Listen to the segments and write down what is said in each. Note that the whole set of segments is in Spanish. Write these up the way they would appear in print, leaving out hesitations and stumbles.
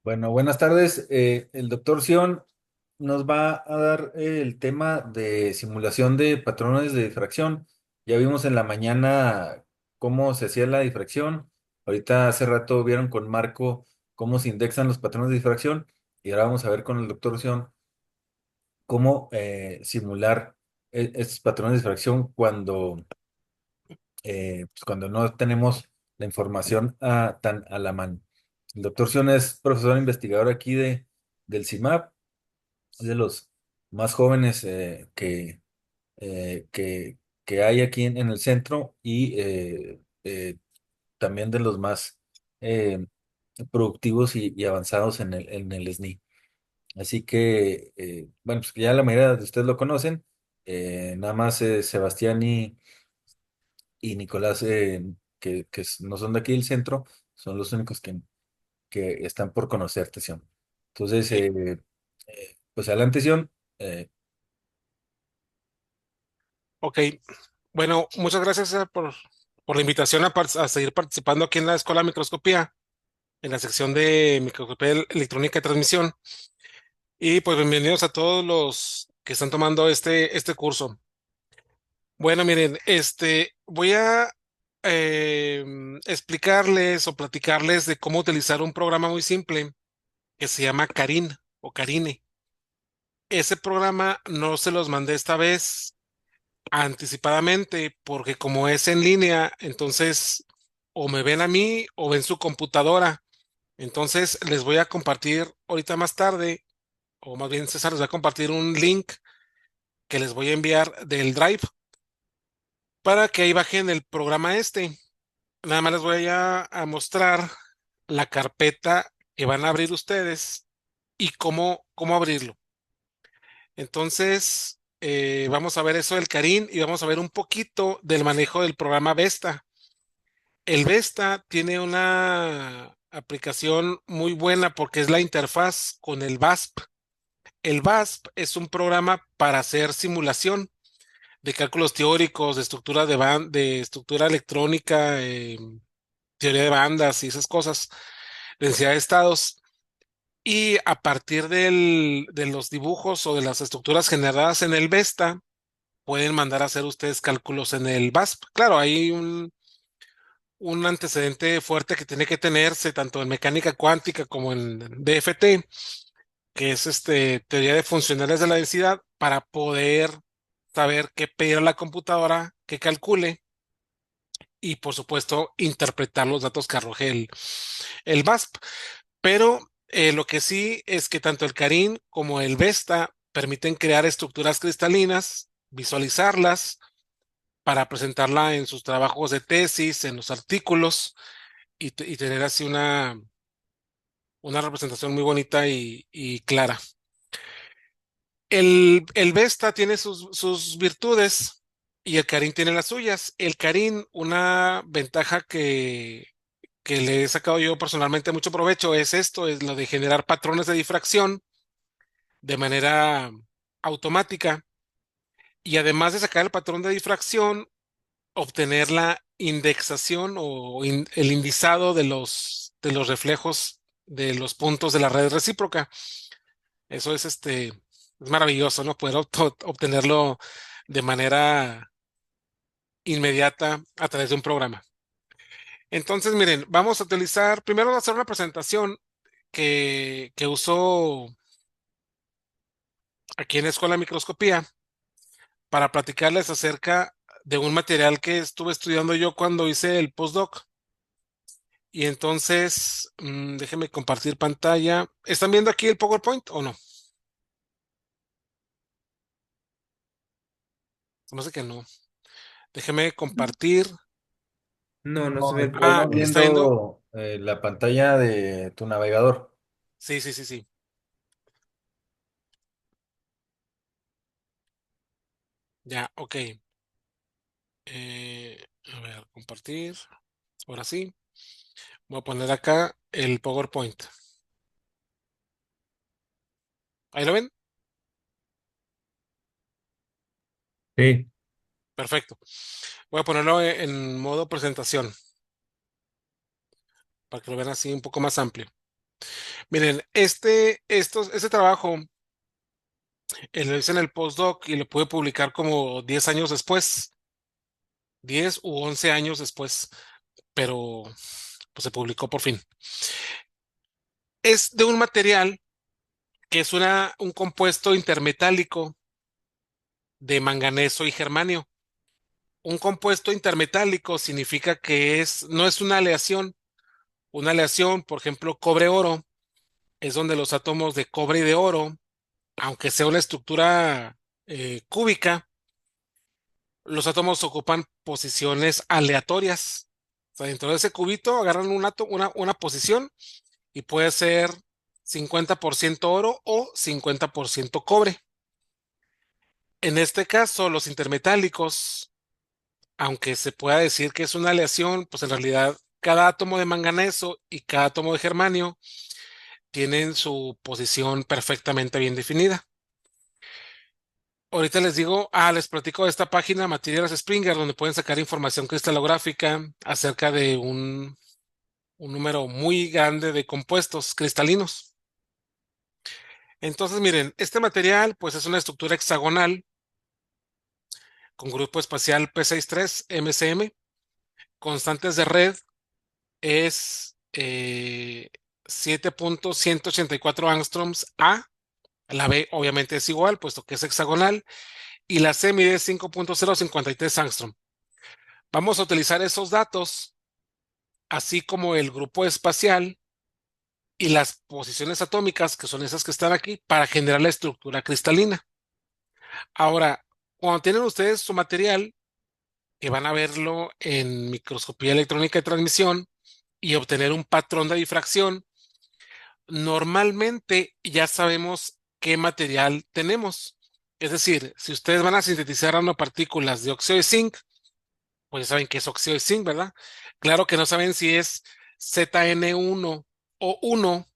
Bueno, buenas tardes. El doctor Sion nos va a dar el tema de simulación de patrones de difracción. Ya vimos en la mañana cómo se hacía la difracción. Ahorita hace rato vieron con Marco cómo se indexan los patrones de difracción. Y ahora vamos a ver con el doctor Sion cómo simular estos patrones de difracción cuando no tenemos la información tan a la mano. El doctor Sion es profesor investigador aquí del CIMAP, es de los más jóvenes eh, que, que hay aquí en el centro y también de los más eh, productivos y avanzados en el SNI. Así que, bueno, pues que ya la mayoría de ustedes lo conocen, nada más Sebastián y Nicolás, no son de aquí del centro, son los únicos que están por conocerte, Sion. Entonces, Ok, pues adelante, Sion. Eh, ok. Bueno, muchas gracias por la invitación a seguir participando aquí en la Escuela de Microscopía, en la sección de Microscopía Electrónica de Transmisión. Y pues bienvenidos a todos los que están tomando este curso. Bueno, miren, voy a explicarles o platicarles de cómo utilizar un programa muy simple que se llama Carin o Carine. Ese programa no se los mandé esta vez anticipadamente, porque como es en línea, entonces o me ven a mí o ven su computadora. Entonces les voy a compartir ahorita más tarde, o más bien César les va a compartir un link que les voy a enviar del Drive para que ahí bajen el programa este. Nada más les voy a mostrar la carpeta que van a abrir ustedes y cómo abrirlo. Entonces, vamos a ver eso del Carin y vamos a ver un poquito del manejo del programa Vesta. El Vesta tiene una aplicación muy buena porque es la interfaz con el VASP. El VASP es un programa para hacer simulación de cálculos teóricos, de estructura de estructura electrónica, teoría de bandas y esas cosas, densidad de estados. Y a partir de los dibujos o de las estructuras generadas en el Vesta, pueden mandar a hacer ustedes cálculos en el VASP. Claro, hay un antecedente fuerte que tiene que tenerse tanto en mecánica cuántica como en DFT, que es teoría de funcionales de la densidad, para poder saber qué pedir a la computadora que calcule y, por supuesto, interpretar los datos que arroje el VASP. Pero lo que sí es que tanto el Carin como el Vesta permiten crear estructuras cristalinas, visualizarlas para presentarla en sus trabajos de tesis, en los artículos y tener así una representación muy bonita y clara. El Vesta tiene sus virtudes y el Carin tiene las suyas. El Carin, una ventaja que le he sacado yo personalmente mucho provecho es esto, es lo de generar patrones de difracción de manera automática y además de sacar el patrón de difracción, obtener la indexación o el indizado de los reflejos de los puntos de la red recíproca. Eso es maravilloso, ¿no? Poder obtenerlo de manera inmediata a través de un programa. Entonces, miren, vamos a utilizar, primero hacer una presentación que uso aquí en la Escuela de Microscopía para platicarles acerca de un material que estuve estudiando yo cuando hice el postdoc. Y entonces, déjenme compartir pantalla. ¿Están viendo aquí el PowerPoint o no? No sé que no. Déjenme compartir. no, no se No, ve. Ah, Estamos ¿está viendo? viendo la pantalla de tu navegador. Sí, sí, sí, sí. Ya, ok. A ver, compartir. Ahora sí. Voy a poner acá el PowerPoint. ¿Ahí lo ven? Sí. Perfecto. Voy a ponerlo en modo presentación para que lo vean así un poco más amplio. Miren, este trabajo lo hice en el postdoc y lo pude publicar como 10 años después, 10 u 11 años después, pero pues se publicó por fin. Es de un material que es un compuesto intermetálico de manganeso y germanio. Un compuesto intermetálico significa que no es una aleación. Una aleación, por ejemplo, cobre-oro, es donde los átomos de cobre y de oro, aunque sea una estructura cúbica, los átomos ocupan posiciones aleatorias. O sea, dentro de ese cubito agarran una posición y puede ser 50% oro o 50% cobre. En este caso, los intermetálicos, aunque se pueda decir que es una aleación, pues en realidad cada átomo de manganeso y cada átomo de germanio tienen su posición perfectamente bien definida. Ahorita les platico de esta página Materiales Springer, donde pueden sacar información cristalográfica acerca de un número muy grande de compuestos cristalinos. Entonces, miren, este material pues es una estructura hexagonal con grupo espacial P63 MCM, constantes de red es 7.184 angstroms A, la B obviamente es igual, puesto que es hexagonal, y la C mide 5.053 angstrom. Vamos a utilizar esos datos, así como el grupo espacial y las posiciones atómicas, que son esas que están aquí, para generar la estructura cristalina. Ahora, cuando tienen ustedes su material, que van a verlo en microscopía electrónica de transmisión y obtener un patrón de difracción, normalmente ya sabemos qué material tenemos. Es decir, si ustedes van a sintetizar nanopartículas de óxido de zinc, pues ya saben que es óxido de zinc, ¿verdad? Claro que no saben si es ZN1 o 1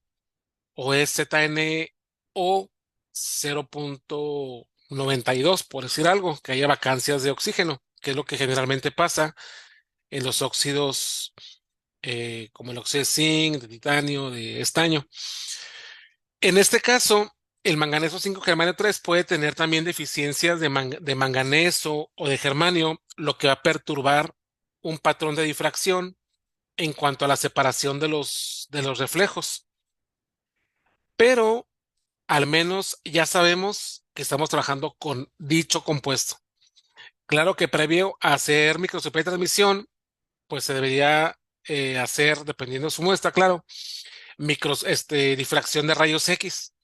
o es ZNO 0.92, por decir algo, que haya vacancias de oxígeno, que es lo que generalmente pasa en los óxidos como el óxido de zinc, de titanio, de estaño. En este caso, el manganeso 5 germanio 3 puede tener también deficiencias de manganeso o de germanio, lo que va a perturbar un patrón de difracción en cuanto a la separación de los reflejos. Pero al menos ya sabemos que estamos trabajando con dicho compuesto. Claro que previo a hacer microscopía de transmisión, pues se debería hacer, dependiendo de su muestra, claro, difracción de rayos X.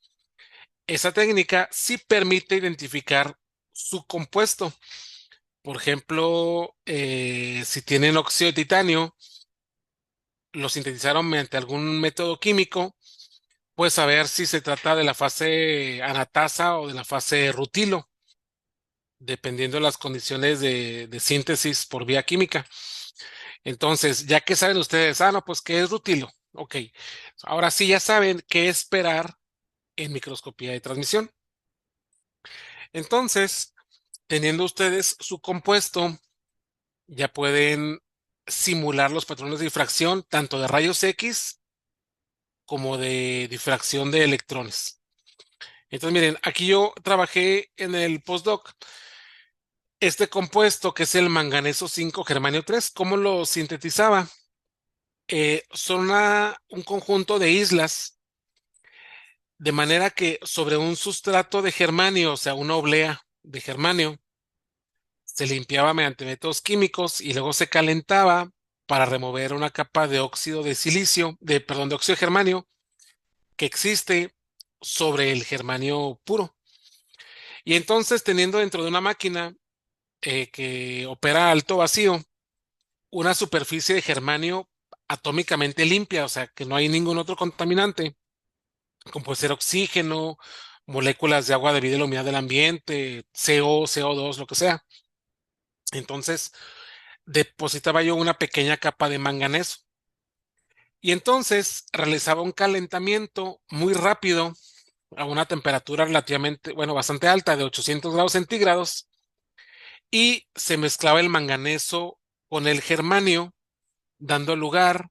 Esa técnica sí permite identificar su compuesto. Por ejemplo, si tienen óxido de titanio, lo sintetizaron mediante algún método químico, pues saber si se trata de la fase anatasa o de la fase rutilo, dependiendo de las condiciones de síntesis por vía química. Entonces, ya que saben ustedes, no, pues, ¿qué es rutilo? Ok, ahora sí ya saben qué esperar en microscopía de transmisión. Entonces, teniendo ustedes su compuesto, ya pueden simular los patrones de difracción tanto de rayos X como de difracción de electrones. Entonces, miren, aquí yo trabajé en el postdoc. Este compuesto, que es el manganeso 5 germanio 3, ¿cómo lo sintetizaba? Son un conjunto de islas, de manera que sobre un sustrato de germanio, o sea, una oblea de germanio, se limpiaba mediante métodos químicos y luego se calentaba para remover una capa de óxido de silicio, perdón, de óxido de germanio que existe sobre el germanio puro. Y entonces, teniendo dentro de una máquina que opera a alto vacío, una superficie de germanio atómicamente limpia, o sea, que no hay ningún otro contaminante, como puede ser oxígeno, moléculas de agua debido a la humedad del ambiente, CO, CO2, lo que sea. Entonces, depositaba yo una pequeña capa de manganeso. Y entonces realizaba un calentamiento muy rápido a una temperatura relativamente, bueno, bastante alta, de 800 grados centígrados, y se mezclaba el manganeso con el germanio, dando lugar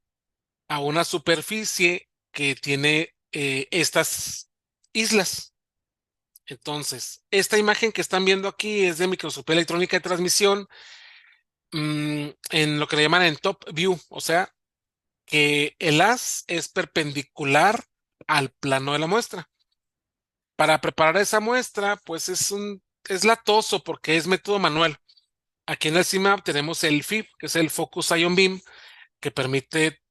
a una superficie que tiene estas islas. Entonces, esta imagen que están viendo aquí es de microscopía electrónica de transmisión, en lo que le llaman en top view, o sea, que el haz es perpendicular al plano de la muestra. Para preparar esa muestra, pues es latoso porque es método manual. Aquí en el CIMAP tenemos el FIB, que es el Focus Ion Beam, que permite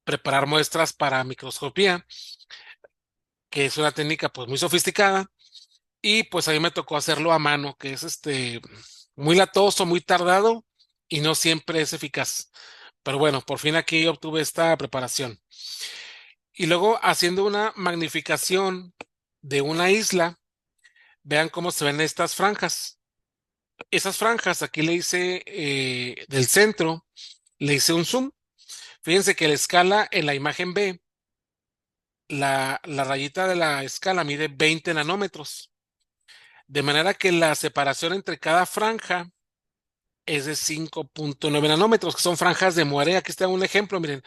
preparar muestras para microscopía, que es una técnica pues muy sofisticada. Y pues a mí me tocó hacerlo a mano, que es muy latoso, muy tardado y no siempre es eficaz. Pero bueno, por fin aquí obtuve esta preparación. Y luego haciendo una magnificación de una isla, vean cómo se ven estas franjas. Esas franjas, aquí le hice del centro, le hice un zoom. Fíjense que la escala en la imagen B, la rayita de la escala mide 20 nanómetros. De manera que la separación entre cada franja es de 5.9 nanómetros, que son franjas de Moiré. Aquí está un ejemplo, miren.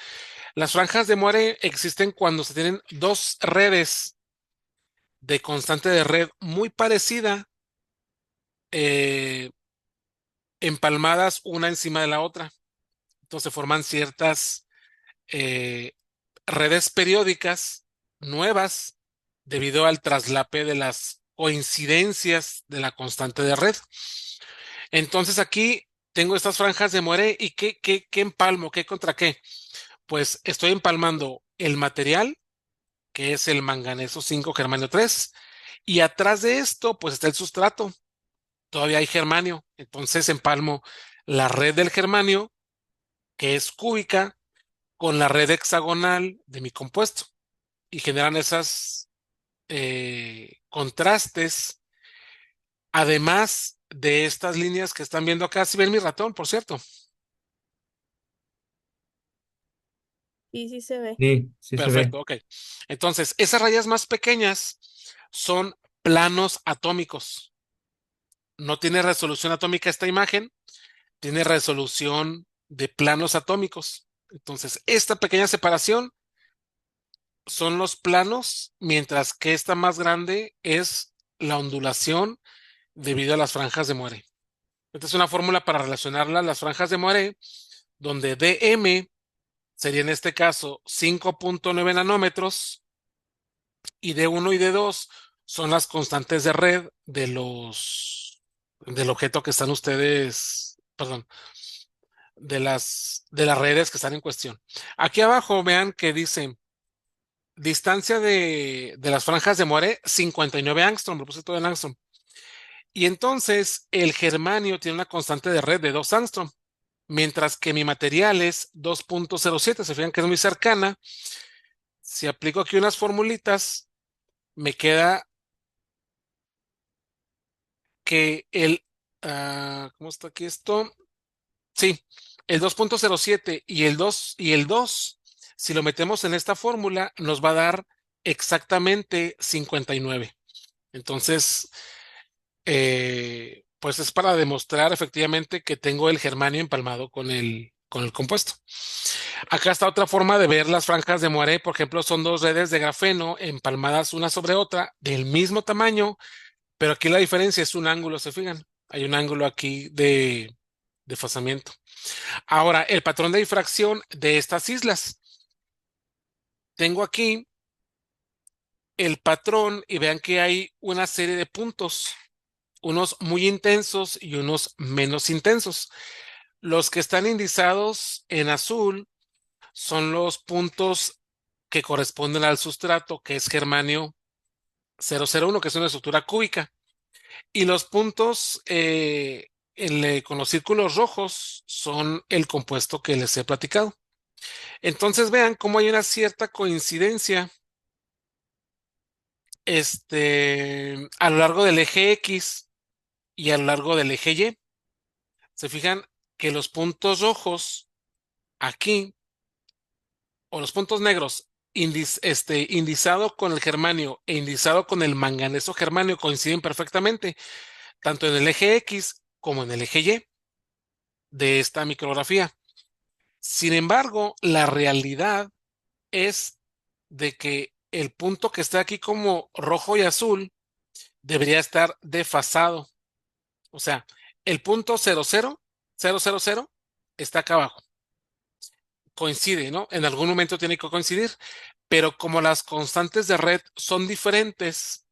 Las franjas de Moiré existen cuando se tienen dos redes de constante de red muy parecida, eh, empalmadas una encima de la otra. Entonces forman ciertas eh, redes periódicas nuevas debido al traslape de las coincidencias de la constante de red. Entonces aquí tengo estas franjas de Moiré y ¿qué empalmo? ¿Qué contra qué? Pues estoy empalmando el material, que es el manganeso 5 germanio 3, y atrás de esto pues está el sustrato. Todavía hay germanio. Entonces empalmo la red del germanio, que es cúbica, con la red hexagonal de mi compuesto y generan esas contrastes, además de estas líneas que están viendo acá. Si ven mi ratón, por cierto. Sí, sí se ve. Sí, sí se ve. Perfecto, ok. Entonces, esas rayas más pequeñas son planos atómicos. No tiene resolución atómica esta imagen, tiene resolución de planos atómicos. Entonces, esta pequeña separación son los planos, mientras que esta más grande es la ondulación debido a las franjas de Moiré. Esta es una fórmula para relacionarla a las franjas de Moiré, donde dm sería en este caso 5.9 nanómetros y D1 y D2 son las constantes de red del objeto que están ustedes, perdón, de las redes que están en cuestión. Aquí abajo vean que dice distancia de las franjas de Moiré 59 angstrom, lo puse todo en angstrom. Y entonces el germanio tiene una constante de red de 2 angstrom, mientras que mi material es 2.07. Se fijan que es muy cercana. Si aplico aquí unas formulitas, me queda que ¿cómo está aquí esto? Sí, el 2.07 y el 2, si lo metemos en esta fórmula, nos va a dar exactamente 59. Entonces, pues es para demostrar efectivamente que tengo el germanio empalmado con el compuesto. Acá está otra forma de ver las franjas de Moiré. Por ejemplo, son dos redes de grafeno empalmadas una sobre otra del mismo tamaño, pero aquí la diferencia es un ángulo, ¿se fijan? Hay un ángulo aquí de desfasamiento. Ahora, el patrón de difracción de estas islas. Tengo aquí el patrón y vean que hay una serie de puntos, unos muy intensos y unos menos intensos. Los que están indizados en azul son los puntos que corresponden al sustrato, que es germanio 001, que es una estructura cúbica. Y los puntos con los círculos rojos son el compuesto que les he platicado. Entonces vean cómo hay una cierta coincidencia a lo largo del eje X y a lo largo del eje Y. Se fijan que los puntos rojos aquí, o los puntos negros, indizado con el germanio e indizado con el manganeso germanio coinciden perfectamente, tanto en el eje X como en el eje Y de esta micrografía. Sin embargo, la realidad es de que el punto que está aquí como rojo y azul debería estar desfasado. O sea, el punto 00, 000 está acá abajo. Coincide, ¿no? En algún momento tiene que coincidir, pero como las constantes de red son diferentes,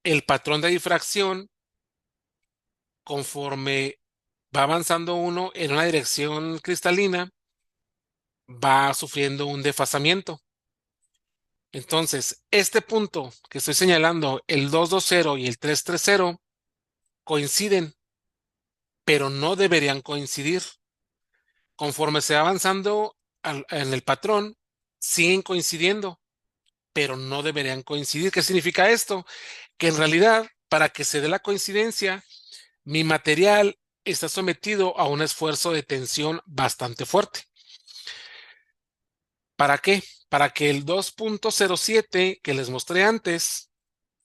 el patrón de difracción, conforme va avanzando uno en una dirección cristalina, va sufriendo un desfasamiento. Entonces, este punto que estoy señalando, el 220 y el 330, coinciden, pero no deberían coincidir. Conforme se va avanzando en el patrón, siguen coincidiendo, pero no deberían coincidir. ¿Qué significa esto? Que en realidad, para que se dé la coincidencia, mi material está sometido a un esfuerzo de tensión bastante fuerte. ¿Para qué? Para que el 2.07 que les mostré antes,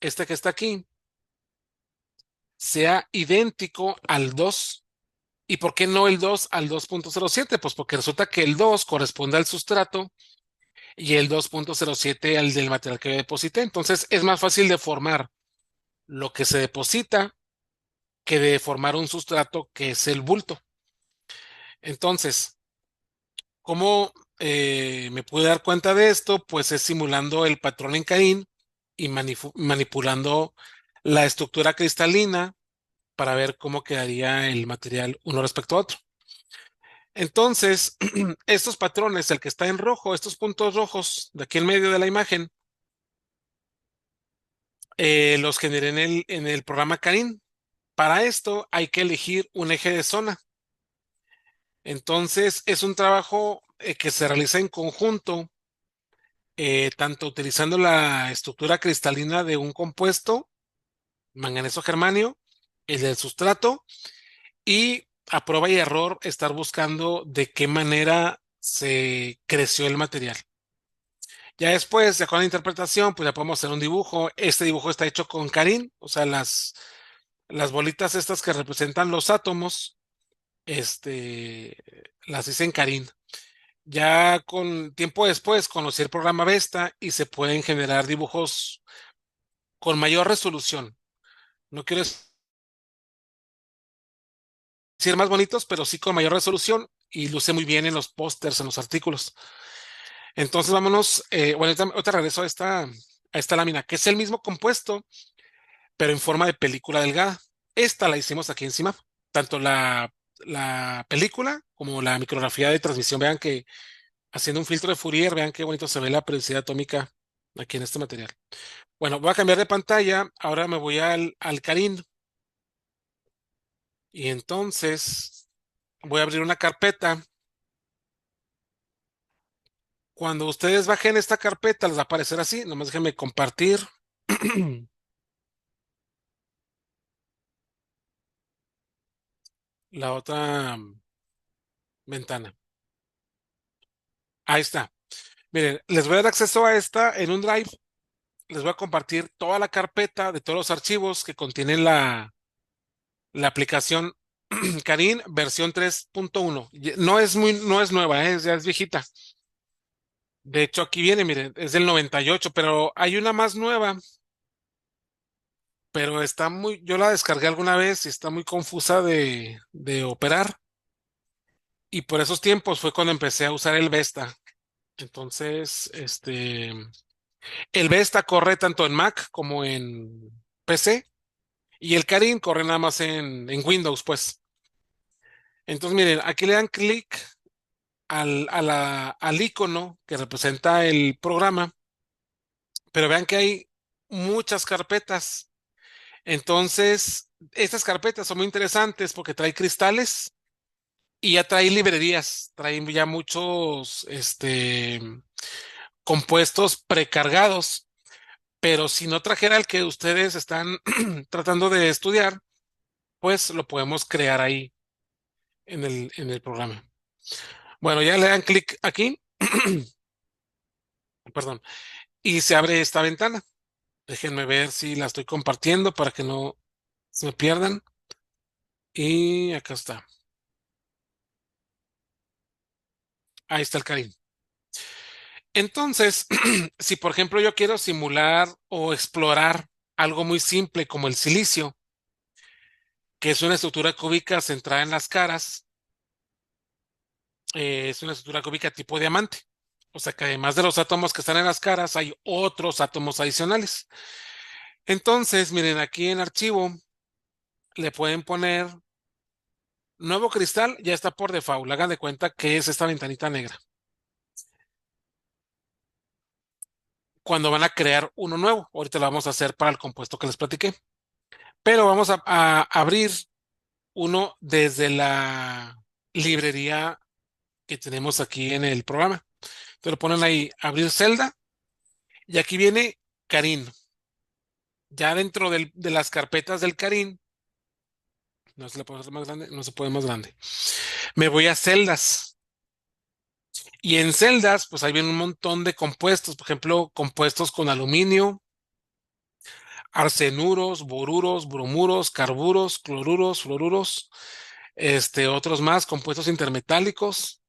este que está aquí, sea idéntico al 2. ¿Y por qué no el 2 al 2.07? Pues porque resulta que el 2 corresponde al sustrato y el 2.07 al del material que yo deposité. Entonces es más fácil de formar lo que se deposita que de formar un sustrato que es el bulto. Entonces, ¿cómo me pude dar cuenta de esto? Pues es simulando el patrón en Caín y manipulando la estructura cristalina para ver cómo quedaría el material uno respecto a otro. Entonces, estos patrones, el que está en rojo, estos puntos rojos de aquí en medio de la imagen, los generé en el programa Caín. Para esto hay que elegir un eje de zona. Entonces, es un trabajo que se realiza en conjunto, tanto utilizando la estructura cristalina de un compuesto, manganeso germanio, el del sustrato, y a prueba y error estar buscando de qué manera se creció el material. Ya después, ya con la interpretación, pues ya podemos hacer un dibujo. Este dibujo está hecho con Carin, o sea, las bolitas estas que representan los átomos, este, las hice en Carin. Ya con tiempo después conocí el programa Vesta y se pueden generar dibujos con mayor resolución. No quiero decir más bonitos, pero sí con mayor resolución y luce muy bien en los pósters, en los artículos. Entonces vámonos, bueno, ahorita regreso a esta lámina, que es el mismo compuesto, pero en forma de película delgada. Esta la hicimos aquí encima, tanto la película como la micrografía de transmisión. Vean que haciendo un filtro de Fourier, vean qué bonito se ve la periodicidad atómica aquí en este material. Bueno, voy a cambiar de pantalla. Ahora me voy al Carin y entonces voy a abrir una carpeta. Cuando ustedes bajen esta carpeta, les va a aparecer así. Nomás déjenme compartir la otra ventana. Ahí está. Miren, les voy a dar acceso a esta en un Drive. Les voy a compartir toda la carpeta de todos los archivos que contienen la aplicación Carin versión 3.1. No es nueva, ya es viejita. De hecho, aquí viene, miren, es del 98, pero hay una más nueva, pero yo la descargué alguna vez y está muy confusa de operar. Y por esos tiempos fue cuando empecé a usar el Vesta. Entonces, el Vesta corre tanto en Mac como en PC y el Carin corre nada más en Windows, pues. Entonces, miren, aquí le dan clic al icono que representa el programa, pero vean que hay muchas carpetas. Entonces, estas carpetas son muy interesantes porque trae cristales y ya trae librerías, trae ya muchos compuestos precargados. Pero si no trajera el que ustedes están tratando de estudiar, pues lo podemos crear ahí en el programa. Bueno, ya le dan clic aquí, perdón, y se abre esta ventana. Déjenme ver si la estoy compartiendo para que no se me pierdan. Y acá está. Ahí está el Karim. Entonces, si por ejemplo yo quiero simular o explorar algo muy simple como el silicio, que es una estructura cúbica centrada en las caras, es una estructura cúbica tipo diamante. O sea que además de los átomos que están en las caras, hay otros átomos adicionales. Entonces, miren, aquí en archivo le pueden poner nuevo cristal, ya está por default. Hagan de cuenta que es esta ventanita negra. Cuando van a crear uno nuevo, ahorita lo vamos a hacer para el compuesto que les platiqué. Pero vamos a abrir uno desde la librería que tenemos aquí en el programa. Entonces lo ponen ahí, abrir celda, y aquí viene Carín. Ya dentro de las carpetas del Carín, no se le puede hacer más grande, no se puede más grande. Me voy a celdas. Y en celdas, pues ahí viene un montón de compuestos, por ejemplo, compuestos con aluminio, arsenuros, boruros, bromuros, carburos, cloruros, fluoruros, otros más, compuestos intermetálicos,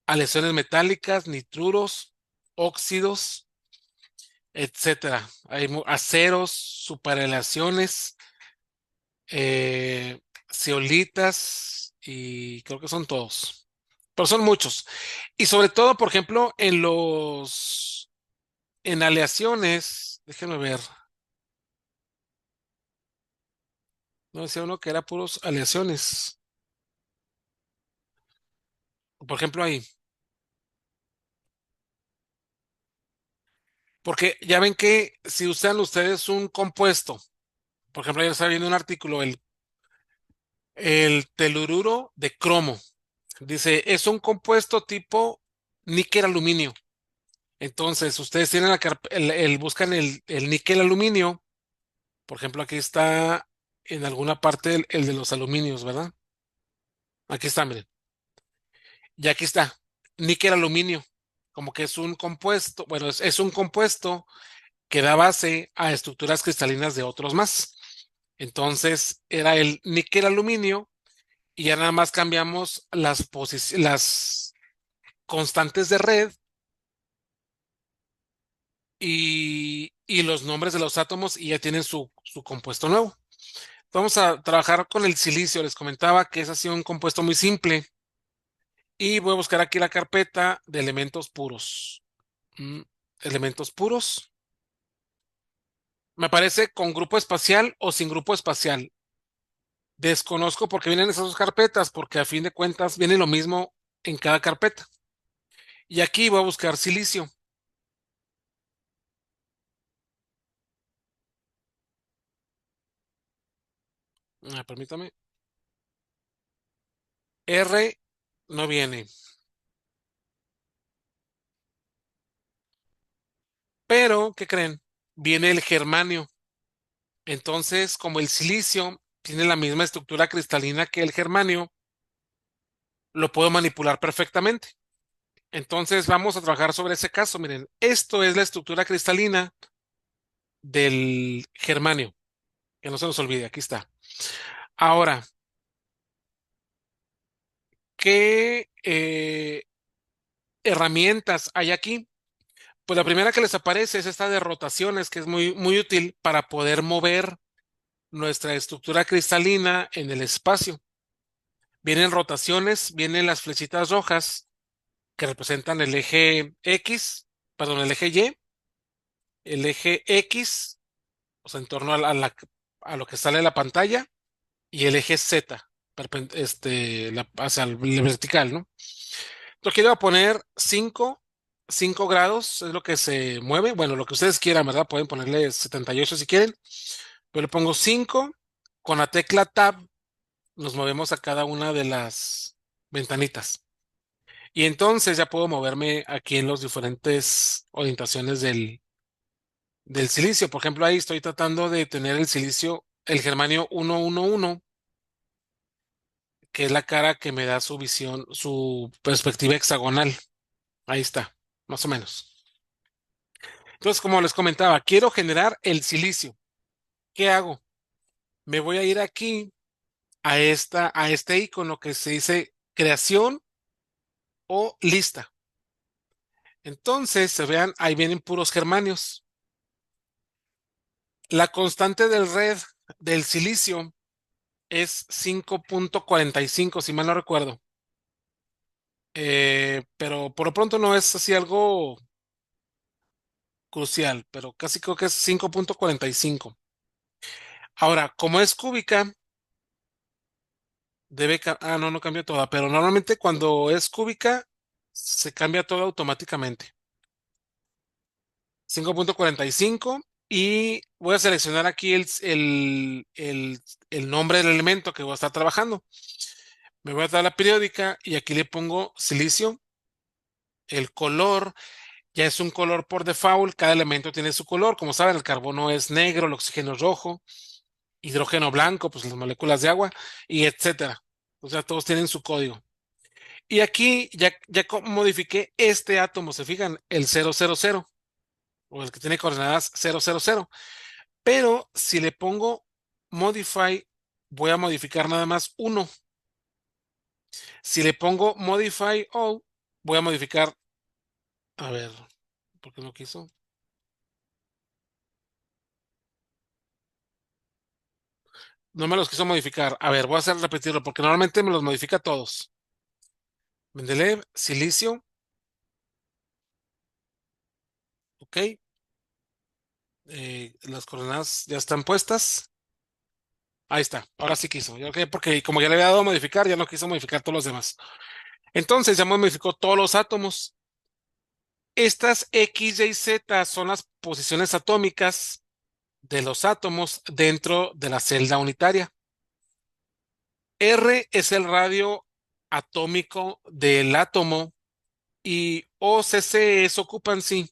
aleaciones metálicas, nitruros, óxidos, etcétera. Hay aceros, superaleaciones, eh, zeolitas y creo que son todos. Pero son muchos. Y sobre todo, por ejemplo, en aleaciones, déjenme ver. No decía uno que era puros aleaciones. Por ejemplo, ahí. Porque ya ven que si usan ustedes un compuesto, por ejemplo, ya está viendo un artículo, el telururo de cromo. Dice, es un compuesto tipo níquel aluminio. Entonces, ustedes tienen buscan el níquel aluminio. Por ejemplo, aquí está en alguna parte el de los aluminios, ¿verdad? Aquí está, miren. Y aquí está, níquel aluminio. Como que es un compuesto, bueno, es un compuesto que da base a estructuras cristalinas de otros más. Entonces, era el níquel aluminio y ya nada más cambiamos las constantes de red y los nombres de los átomos y ya tienen su compuesto nuevo. Vamos a trabajar con el silicio. Les comentaba que es así un compuesto muy simple y voy a buscar aquí la carpeta de elementos puros. Mm, Elementos puros. Me aparece con grupo espacial o sin grupo espacial. Desconozco por qué vienen esas dos carpetas, porque a fin de cuentas viene lo mismo en cada carpeta. Y aquí voy a buscar silicio. Permítame. R no viene. Pero, ¿qué creen? Viene el germanio. Entonces, como el silicio tiene la misma estructura cristalina que el germanio, lo puedo manipular perfectamente. Entonces, vamos a trabajar sobre ese caso. Miren, esto es la estructura cristalina del germanio. Que no se nos olvide, aquí está. Ahora, ¿qué herramientas hay aquí? Pues la primera que les aparece es esta de rotaciones, que es muy, muy útil para poder mover nuestra estructura cristalina en el espacio. Vienen rotaciones, vienen las flechitas rojas que representan el eje X, perdón, el eje X, o sea, en torno a lo que sale de la pantalla, y el eje Z, hacia el vertical, ¿no? Yo quiero poner 5 grados, es lo que se mueve. Bueno, lo que ustedes quieran, ¿verdad? Pueden ponerle 78 si quieren. Yo le pongo 5. Con la tecla Tab nos movemos a cada una de las ventanitas. Y entonces ya puedo moverme aquí en las diferentes orientaciones del silicio. Por ejemplo, ahí estoy tratando de tener el silicio, el germanio 111, que es la cara que me da su visión, su perspectiva hexagonal. Ahí está, más o menos. Entonces, como les comentaba, quiero generar el silicio. ¿Qué hago? Me voy a ir aquí a este icono que se dice creación o lista. Entonces, se vean, ahí vienen puros germanios. La constante del red del silicio es 5.45, si mal no recuerdo. Pero por lo pronto no es así algo crucial, pero casi creo que es 5.45. Ahora, como es cúbica, no, no cambia toda, pero normalmente cuando es cúbica, se cambia todo automáticamente. 5.45 y voy a seleccionar aquí el nombre del elemento que voy a estar trabajando. Me voy a dar la periódica y aquí le pongo silicio. El color ya es un color por default. Cada elemento tiene su color. Como saben, el carbono es negro, el oxígeno es rojo, hidrógeno blanco, pues las moléculas de agua y etcétera. O sea, todos tienen su código. Y aquí ya modifiqué este átomo. ¿Se fijan? El 000 o el que tiene coordenadas 000. Pero si le pongo modify, voy a modificar nada más uno. Si le pongo modify all, voy a modificar, a ver, ¿por qué no quiso? No me los quiso modificar. A ver, voy a hacer repetirlo porque normalmente me los modifica todos. Mendeleev, silicio, ok. Las coordenadas ya están puestas. Ahí está, ahora sí quiso. Porque como ya le había dado a modificar, ya no quiso modificar todos los demás. Entonces ya modificó todos los átomos. Estas X, Y, Z son las posiciones atómicas de los átomos dentro de la celda unitaria. R es el radio atómico del átomo y OCC es occupancy,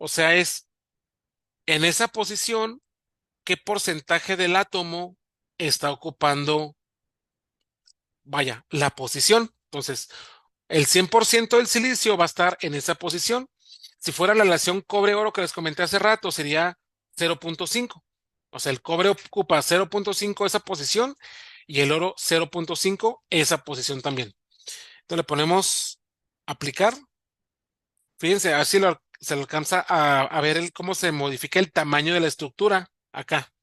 o sea, es en esa posición qué porcentaje del átomo está ocupando, vaya, la posición. Entonces, el 100% del silicio va a estar en esa posición. Si fuera la relación cobre-oro que les comenté hace rato, sería 0.5. O sea, el cobre ocupa 0.5 esa posición y el oro 0.5 esa posición también. Entonces le ponemos aplicar. Fíjense, así se le alcanza a ver cómo se modifica el tamaño de la estructura acá.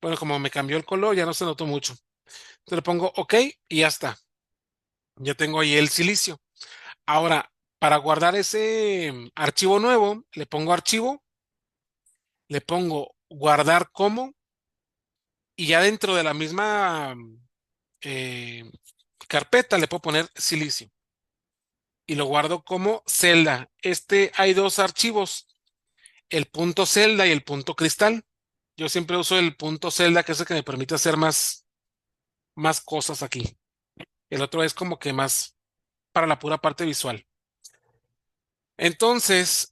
Bueno, como me cambió el color, ya no se notó mucho. Entonces le pongo OK y ya está. Ya tengo ahí el silicio. Ahora, para guardar ese archivo nuevo, le pongo archivo, le pongo guardar como y ya dentro de la misma eh, carpeta le puedo poner silicio y lo guardo como celda. Hay dos archivos, el punto celda y el punto cristal. Yo siempre uso el punto celda, que es el que me permite hacer más cosas aquí. El otro es como que más para la pura parte visual. Entonces,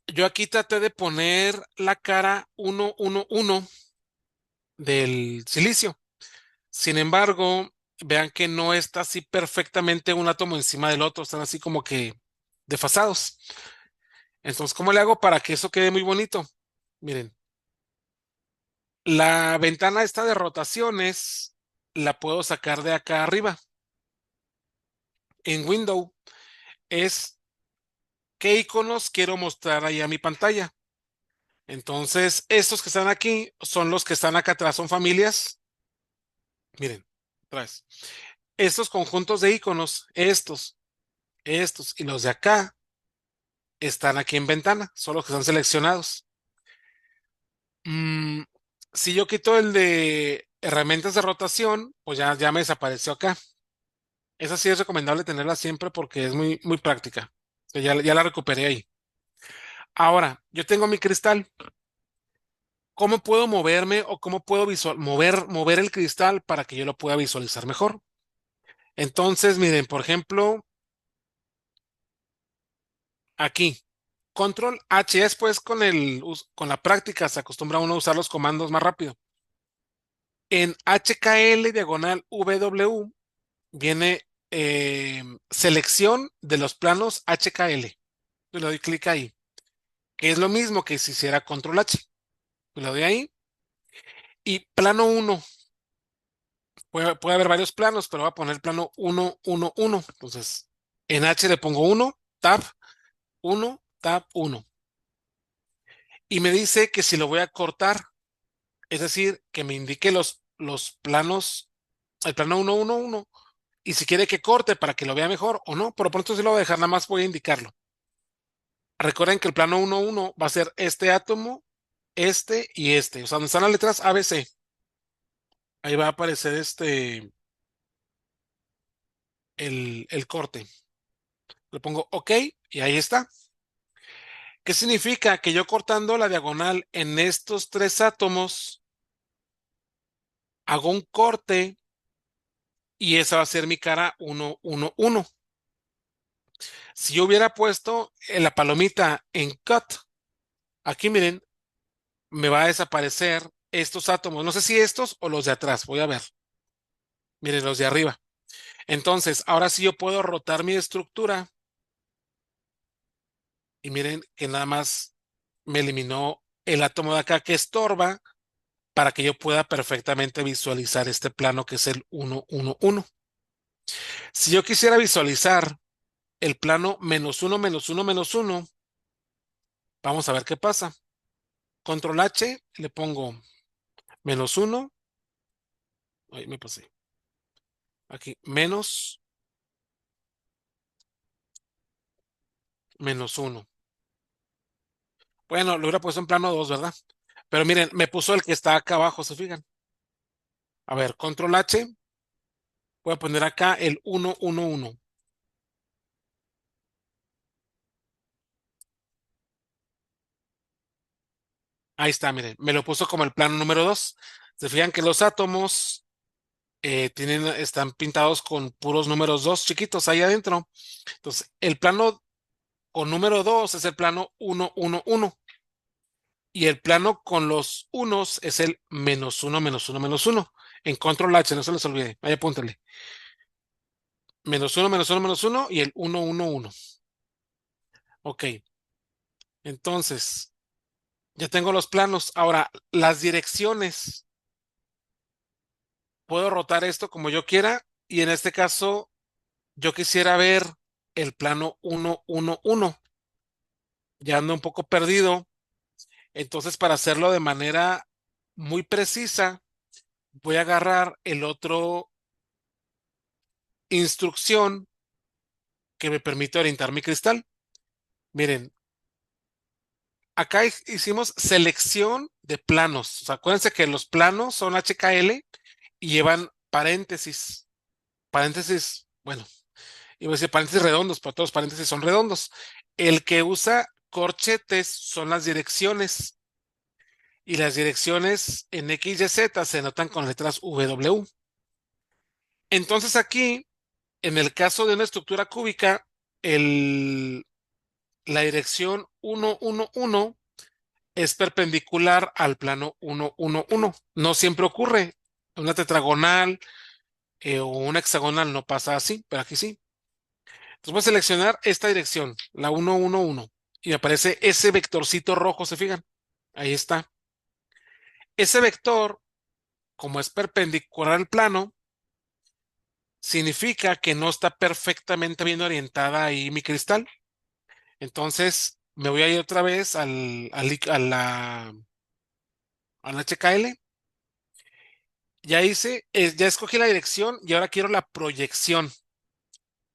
yo aquí traté de poner la cara 111 del silicio. Sin embargo, vean que no está así perfectamente un átomo encima del otro, están así como que desfasados. Entonces, ¿cómo le hago para que eso quede muy bonito? Miren, la ventana esta de rotaciones la puedo sacar de acá arriba. En Windows es qué iconos quiero mostrar ahí a mi pantalla. Entonces, estos que están aquí son los que están acá atrás, son familias. Miren, atrás. Estos conjuntos de iconos, estos y los de acá están aquí en ventana, son los que están seleccionados. Mm, si yo quito el de herramientas de rotación, pues ya me desapareció acá. Esa sí es recomendable tenerla siempre porque es muy práctica. Ya la recuperé ahí. Ahora, yo tengo mi cristal. ¿Cómo puedo moverme o cómo puedo mover el cristal para que yo lo pueda visualizar mejor? Entonces, miren, por ejemplo, aquí, control H, después con la práctica se acostumbra uno a usar los comandos más rápido. En HKL diagonal W viene selección de los planos HKL. Yo le doy clic ahí, que es lo mismo que si hiciera control H. Yo le doy ahí y plano 1. Puede haber varios planos, pero voy a poner plano 1, 1, 1. Entonces, en H le pongo 1 tab 1, tab 1. Y me dice que si lo voy a cortar, es decir, que me indique los planos, el plano 1, 1, 1. Y si quiere que corte para que lo vea mejor o no, por lo pronto sí lo voy a dejar, nada más voy a indicarlo. Recuerden que el plano 1, 1 va a ser este átomo, este y este. O sea, donde están las letras A, B, C. Ahí va a aparecer el corte. Le pongo OK y ahí está. ¿Qué significa? Que yo cortando la diagonal en estos tres átomos, hago un corte y esa va a ser mi cara 1, 1, 1. Si yo hubiera puesto la palomita en cut, aquí miren, me va a desaparecer estos átomos. No sé si estos o los de atrás. Voy a ver. Miren, los de arriba. Entonces, ahora sí yo puedo rotar mi estructura y miren que nada más me eliminó el átomo de acá que estorba para que yo pueda perfectamente visualizar este plano que es el 1, 1, 1. Si yo quisiera visualizar el plano menos 1, menos 1, menos 1, vamos a ver qué pasa. Control H, le pongo menos 1. Ahí me pasé. Aquí, menos 1. Bueno, lo hubiera puesto en plano 2, ¿verdad? Pero miren, me puso el que está acá abajo, ¿se fijan? A ver, control H, voy a poner acá el 1, 1, 1. Ahí está, miren, me lo puso como el plano número 2. Se fijan que los átomos están pintados con puros números 2 chiquitos ahí adentro. Entonces, el plano con número 2 es el plano 1, 1, 1. Y el plano con los unos es el menos 1, menos 1, menos 1. En control H, no se les olvide. Ahí apúntale. Menos 1, menos 1, menos 1 y el 1, 1, 1. Ok. Entonces, ya tengo los planos. Ahora, las direcciones. Puedo rotar esto como yo quiera. Y en este caso, yo quisiera ver el plano 1, 1, 1. Ya ando un poco perdido. Entonces, para hacerlo de manera muy precisa, voy a agarrar el otro instrucción que me permite orientar mi cristal. Miren, acá hicimos selección de planos. O sea, acuérdense que los planos son HKL y llevan paréntesis. Paréntesis, bueno, iba a decir paréntesis redondos, pero todos los paréntesis son redondos. El que usa corchetes son las direcciones. Y las direcciones en X y Z se notan con letras W. Entonces aquí, en el caso de una estructura cúbica, la dirección 1, 1, 1 es perpendicular al plano 1, 1, 1. No siempre ocurre. Una tetragonal o una hexagonal no pasa así, pero aquí sí. Entonces voy a seleccionar esta dirección, la 1, 1, 1. Y me aparece ese vectorcito rojo, ¿se fijan? Ahí está. Ese vector, como es perpendicular al plano, significa que no está perfectamente bien orientada ahí mi cristal. Entonces me voy a ir otra vez al HKL. Ya hice, ya escogí la dirección y ahora quiero la proyección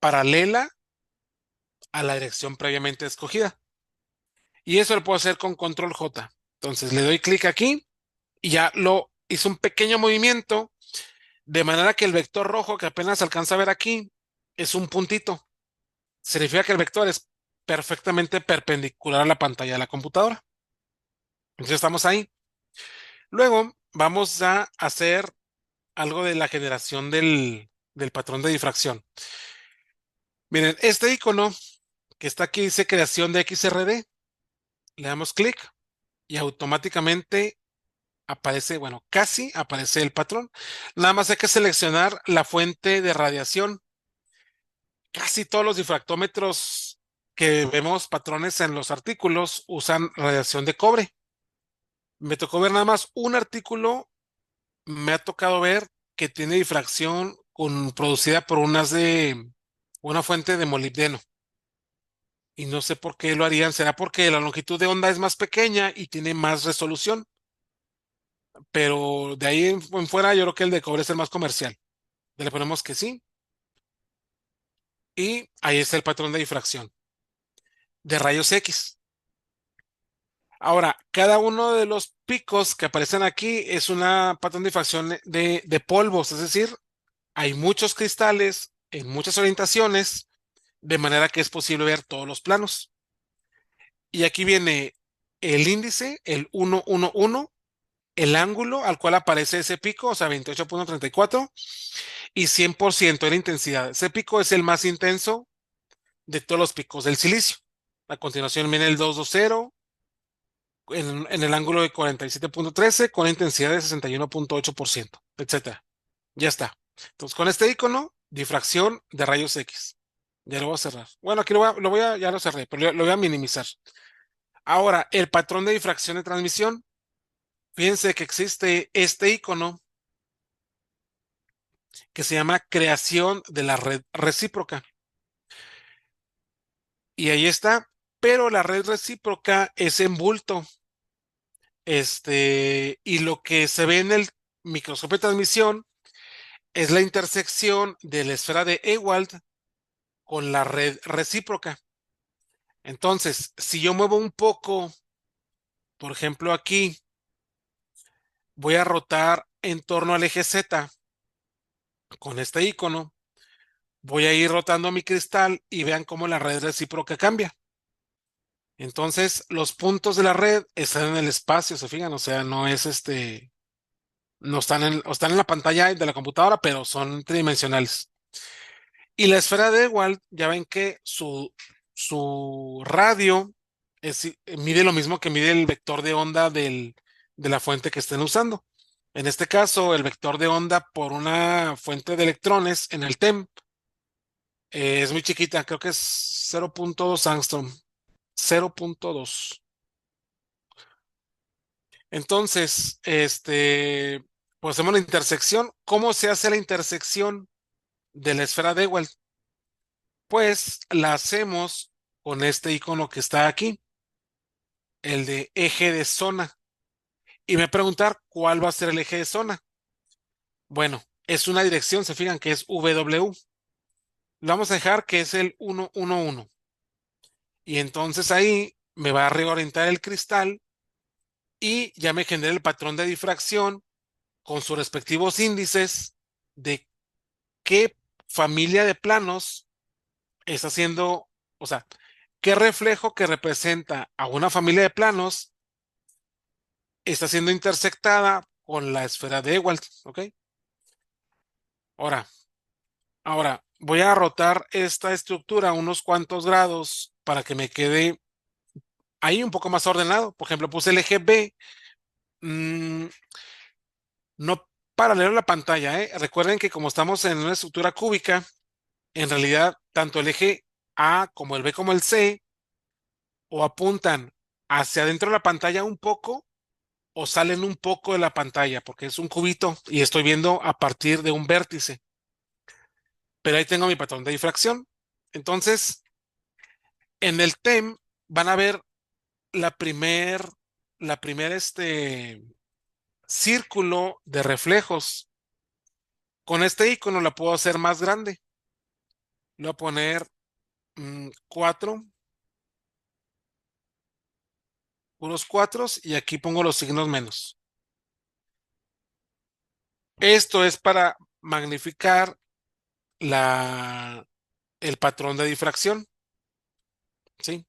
paralela a la dirección previamente escogida. Y eso lo puedo hacer con control J. Entonces le doy clic aquí y ya lo hice un pequeño movimiento de manera que el vector rojo que apenas alcanza a ver aquí es un puntito. Significa que el vector es perfectamente perpendicular a la pantalla de la computadora. Entonces estamos ahí. Luego vamos a hacer algo de la generación del patrón de difracción. Miren, este icono que está aquí dice creación de XRD. Le damos clic y automáticamente aparece, bueno, casi aparece el patrón. Nada más hay que seleccionar la fuente de radiación. Casi todos los difractómetros que vemos patrones en los artículos usan radiación de cobre. Me tocó ver nada más un artículo, me ha tocado ver que tiene difracción producida por una fuente de molibdeno. Y no sé por qué lo harían. ¿Será porque la longitud de onda es más pequeña y tiene más resolución? Pero de ahí en fuera yo creo que el de cobre es el más comercial. Le ponemos que sí. Y ahí está el patrón de difracción de rayos X. Ahora, cada uno de los picos que aparecen aquí es una patrón de difracción de polvos, es decir, hay muchos cristales en muchas orientaciones, de manera que es posible ver todos los planos. Y aquí viene el índice, el 111, el ángulo al cual aparece ese pico, o sea, 28.34, y 100% de la intensidad. Ese pico es el más intenso de todos los picos del silicio. A continuación viene el 220 en el ángulo de 47.13 con intensidad de 61.8%, etcétera. Ya está. Entonces, con este icono, difracción de rayos X. Ya lo voy a cerrar. Bueno, aquí ya lo cerré, pero lo voy a minimizar. Ahora, el patrón de difracción de transmisión. Fíjense que existe este icono que se llama creación de la red recíproca. Y ahí está. Pero la red recíproca es en bulto. Y lo que se ve en el microscopio de transmisión es la intersección de la esfera de Ewald con la red recíproca. Entonces, si yo muevo un poco, por ejemplo, aquí, voy a rotar en torno al eje Z con este icono, voy a ir rotando mi cristal y vean cómo la red recíproca cambia. Entonces, los puntos de la red están en el espacio, se fijan, o sea, no es no están en la pantalla de la computadora, pero son tridimensionales. Y la esfera de Ewald, ya ven que su radio mide lo mismo que mide el vector de onda de la fuente que estén usando. En este caso, el vector de onda por una fuente de electrones en el TEM es muy chiquita, creo que es 0.2 angstrom, 0.2. Entonces, pues hacemos la intersección. ¿Cómo se hace la intersección de la esfera de Ewald? Pues la hacemos con este icono que está aquí, el de eje de zona. Y me voy a preguntar cuál va a ser el eje de zona. Bueno, es una dirección, se fijan que es W. Lo vamos a dejar que es el 111. Y entonces ahí me va a reorientar el cristal y ya me genera el patrón de difracción con sus respectivos índices de qué familia de planos está haciendo, o sea, qué reflejo que representa a una familia de planos está siendo intersectada con la esfera de Ewald, ¿ok? Ahora, ahora voy a rotar esta estructura unos cuantos grados para que me quede ahí un poco más ordenado. Por ejemplo, puse el eje B, mm, no paralelo a la pantalla, ¿eh? Recuerden que como estamos en una estructura cúbica, en realidad tanto el eje A como el B como el C o apuntan hacia adentro de la pantalla un poco o salen un poco de la pantalla porque es un cubito y estoy viendo a partir de un vértice. Pero ahí tengo mi patrón de difracción. Entonces, en el TEM van a ver la primer círculo de reflejos. Con este icono la puedo hacer más grande. Le voy a poner 4, unos 4 y aquí pongo los signos menos. Esto es para magnificar el patrón de difracción, ¿sí?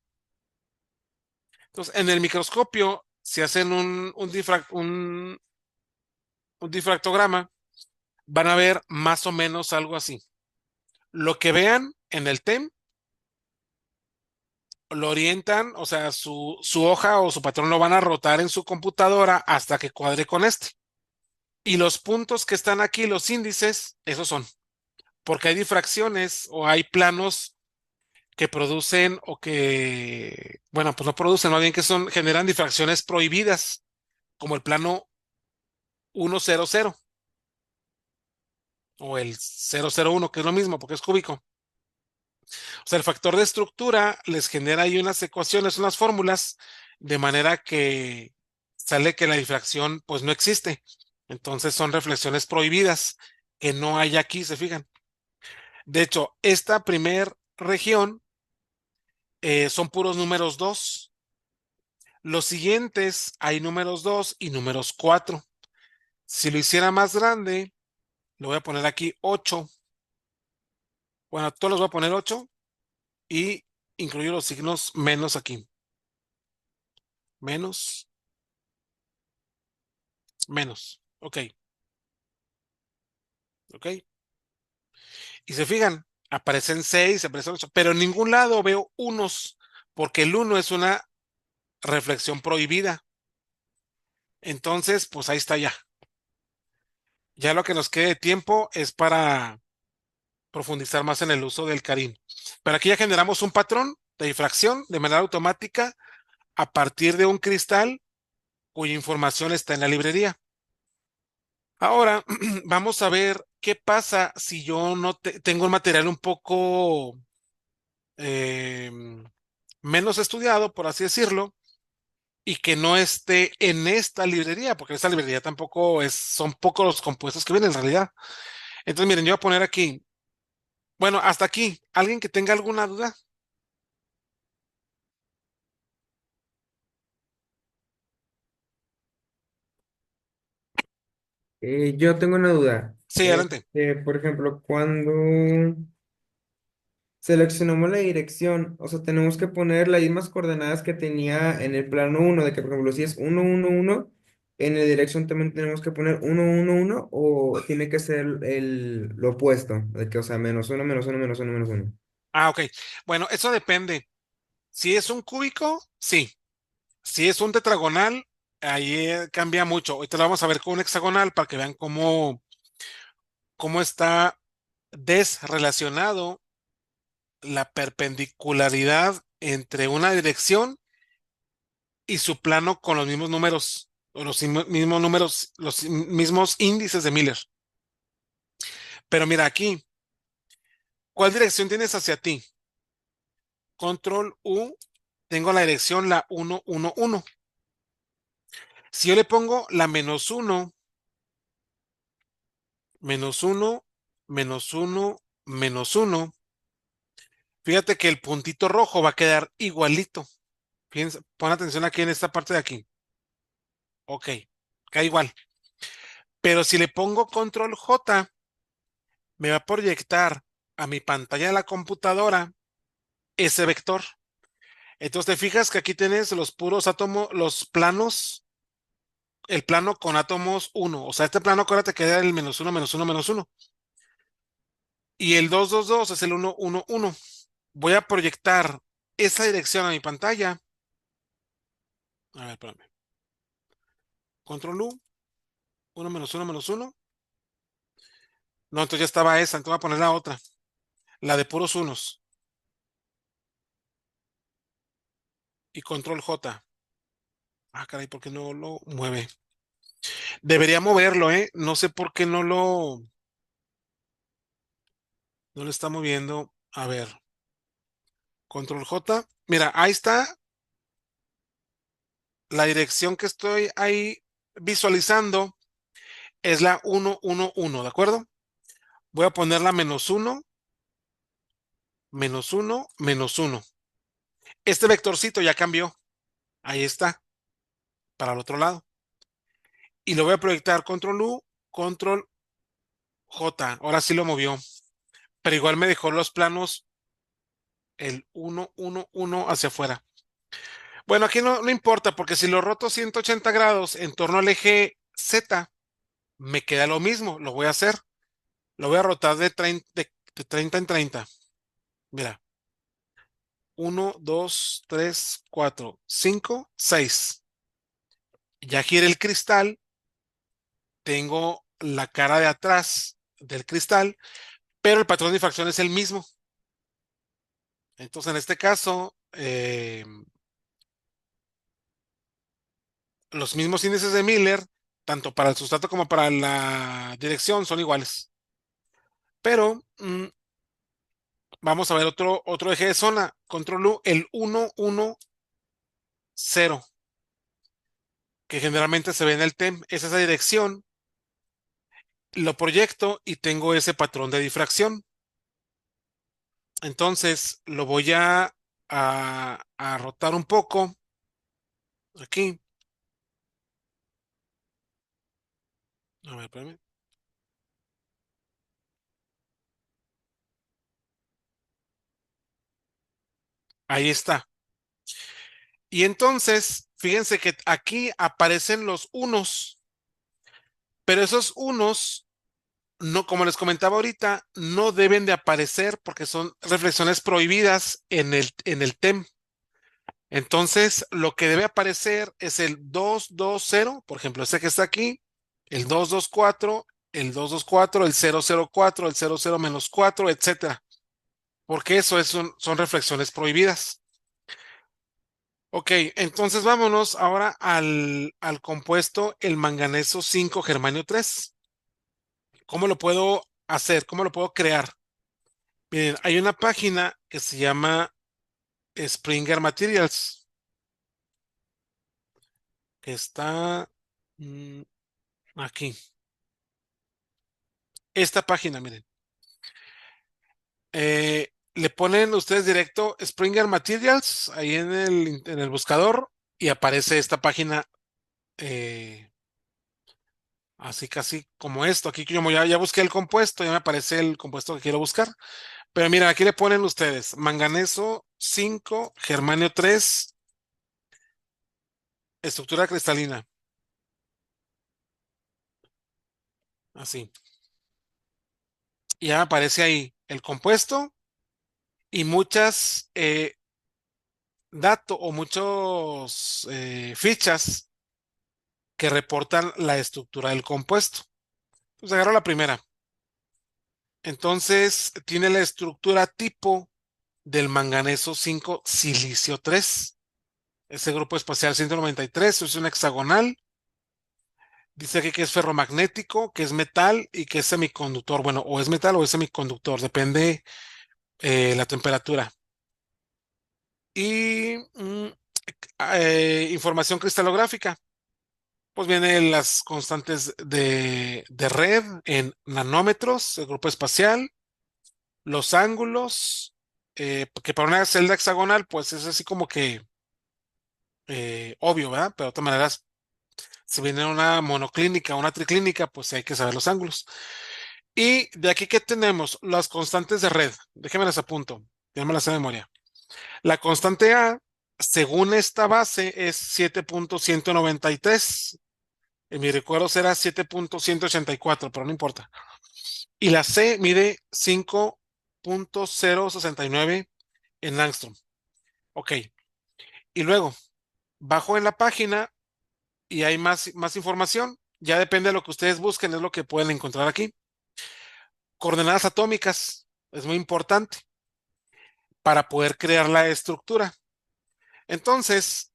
Entonces, en el microscopio, si hacen un difractograma, van a ver más o menos algo así. Lo que vean en el TEM, lo orientan, o sea, su hoja o su patrón lo van a rotar en su computadora hasta que cuadre con este. Y los puntos que están aquí, los índices, esos son, porque hay difracciones o hay planos que producen o que, bueno, pues no producen, más bien que generan difracciones prohibidas, como el plano 100 o el 001, que es lo mismo porque es cúbico. O sea, el factor de estructura les genera ahí unas ecuaciones, unas fórmulas, de manera que sale que la difracción pues no existe. Entonces son reflexiones prohibidas que no hay aquí, se fijan. De hecho, esta primer región son puros números 2. Los siguientes hay números 2 y números 4. Si lo hiciera más grande, le voy a poner aquí 8. Bueno, a todos los voy a poner 8 y incluyo los signos menos aquí. Menos, menos. Ok, ok. Y se fijan, aparecen 6, aparecen 8, pero en ningún lado veo unos, porque el uno es una reflexión prohibida. Entonces, pues ahí está ya. Ya lo que nos quede de tiempo es para profundizar más en el uso del Carim. Pero aquí ya generamos un patrón de difracción de manera automática a partir de un cristal cuya información está en la librería. Ahora vamos a ver qué pasa si yo no tengo el material un poco eh, menos estudiado, por así decirlo, y que no esté en esta librería, porque esta librería tampoco es, son pocos los compuestos que vienen en realidad. Entonces, miren, yo voy a poner aquí, bueno, hasta aquí, ¿alguien que tenga alguna duda? Yo tengo una duda. Sí, adelante. Por ejemplo, cuando seleccionamos la dirección, o sea, tenemos que poner las mismas coordenadas que tenía en el plano uno de que, por ejemplo, si es 1, 1, 1, en la dirección también tenemos que poner 1, 1, 1, o tiene que ser lo opuesto, de que, o sea, -1, -1, -1, -1. Ah, ok. Bueno, eso depende. Si es un cúbico, sí. Si es un tetragonal, ahí cambia mucho. Ahorita lo vamos a ver con un hexagonal para que vean cómo está desrelacionado la perpendicularidad entre una dirección y su plano con los mismos números, o los mismos números, los mismos índices de Miller. Pero mira aquí, ¿cuál dirección tienes hacia ti? Control U, tengo la dirección la 1, 1, 1. Si yo le pongo la -1, -1, -1, -1, fíjate que el puntito rojo va a quedar igualito. Fíjense, pon atención aquí en esta parte de aquí. Ok, queda igual. Pero si le pongo control J, me va a proyectar a mi pantalla de la computadora ese vector. Entonces te fijas que aquí tienes los puros átomos, los planos, el plano con átomos 1. O sea, este plano acuérdate que era el -1, -1, -1. Y el 2, 2, 2 es el 1, 1, 1. Voy a proyectar esa dirección a mi pantalla. A ver, espérame. Control U, 1, -1, -1. No, entonces ya estaba esa, entonces voy a poner la otra, la de puros unos. Y control J. Ah, caray, ¿por qué no lo mueve? Debería moverlo, ¿eh? No sé por qué no lo está moviendo. A ver, control J. Mira, ahí está la dirección que estoy ahí visualizando. Es la 1, 1, 1, ¿de acuerdo? Voy a ponerla -1, -1, -1. Este vectorcito ya cambió. Ahí está, para el otro lado. Y lo voy a proyectar control U, control J. Ahora sí lo movió. Pero igual me dejó los planos el 1, 1, 1 hacia afuera. Bueno, aquí no importa, porque si lo roto 180 grados en torno al eje Z, me queda lo mismo. Lo voy a hacer. Lo voy a rotar de 30 en 30. Mira, 1, 2, 3, 4, 5, 6. Ya giré el cristal. Tengo la cara de atrás del cristal, pero el patrón de difracción es el mismo. Entonces, en este caso, los mismos índices de Miller, tanto para el sustrato como para la dirección, son iguales. Pero vamos a ver otro eje de zona. Control U, el 1, 1, 0, que generalmente se ve en el TEM. Es esa dirección. Lo proyecto y tengo ese patrón de difracción. Entonces lo voy a rotar un poco. Aquí. A ver, espérame. Ahí está. Y entonces, fíjense que aquí aparecen los unos, pero esos unos, no, como les comentaba ahorita, no deben de aparecer porque son reflexiones prohibidas en el TEM. Entonces, lo que debe aparecer es el 220, por ejemplo, este que está aquí, el 224, el 224, el 004, el 00-4, etcétera, porque son reflexiones prohibidas. Ok, entonces vámonos ahora al compuesto el manganeso 5 germanio 3. ¿Cómo lo puedo hacer? ¿Cómo lo puedo crear? Miren, hay una página que se llama Springer Materials, que está aquí. Esta página, miren. Le ponen ustedes directo Springer Materials ahí en el buscador y aparece esta página así casi como esto. Aquí como ya busqué el compuesto, ya me aparece el compuesto que quiero buscar. Pero miren, aquí le ponen ustedes manganeso 5, germanio 3, estructura cristalina. Así. Y ya me aparece ahí el compuesto y muchas datos o muchos fichas que reportan la estructura del compuesto. Pues agarro la primera. Entonces tiene la estructura tipo del manganeso 5 silicio 3. Ese grupo espacial 193 es un hexagonal. Dice aquí que es ferromagnético, que es metal y que es semiconductor. Bueno, o es metal o es semiconductor, depende la temperatura. Y información cristalográfica. Pues vienen las constantes de red en nanómetros, el grupo espacial, los ángulos, que para una celda hexagonal, pues es así como que obvio, ¿verdad? Pero de todas maneras, si viene una monoclínica, una triclínica, pues hay que saber los ángulos. Y de aquí que tenemos las constantes de red. Déjenme las apunto, ya me las sé de memoria. La constante A, según esta base, es 7.193. En mi recuerdo será 7.184, pero no importa. Y la C mide 5.069 en angstrom. Ok. Y luego, bajo en la página y hay más información. Ya depende de lo que ustedes busquen, es lo que pueden encontrar aquí. Coordenadas atómicas, es muy importante para poder crear la estructura. Entonces,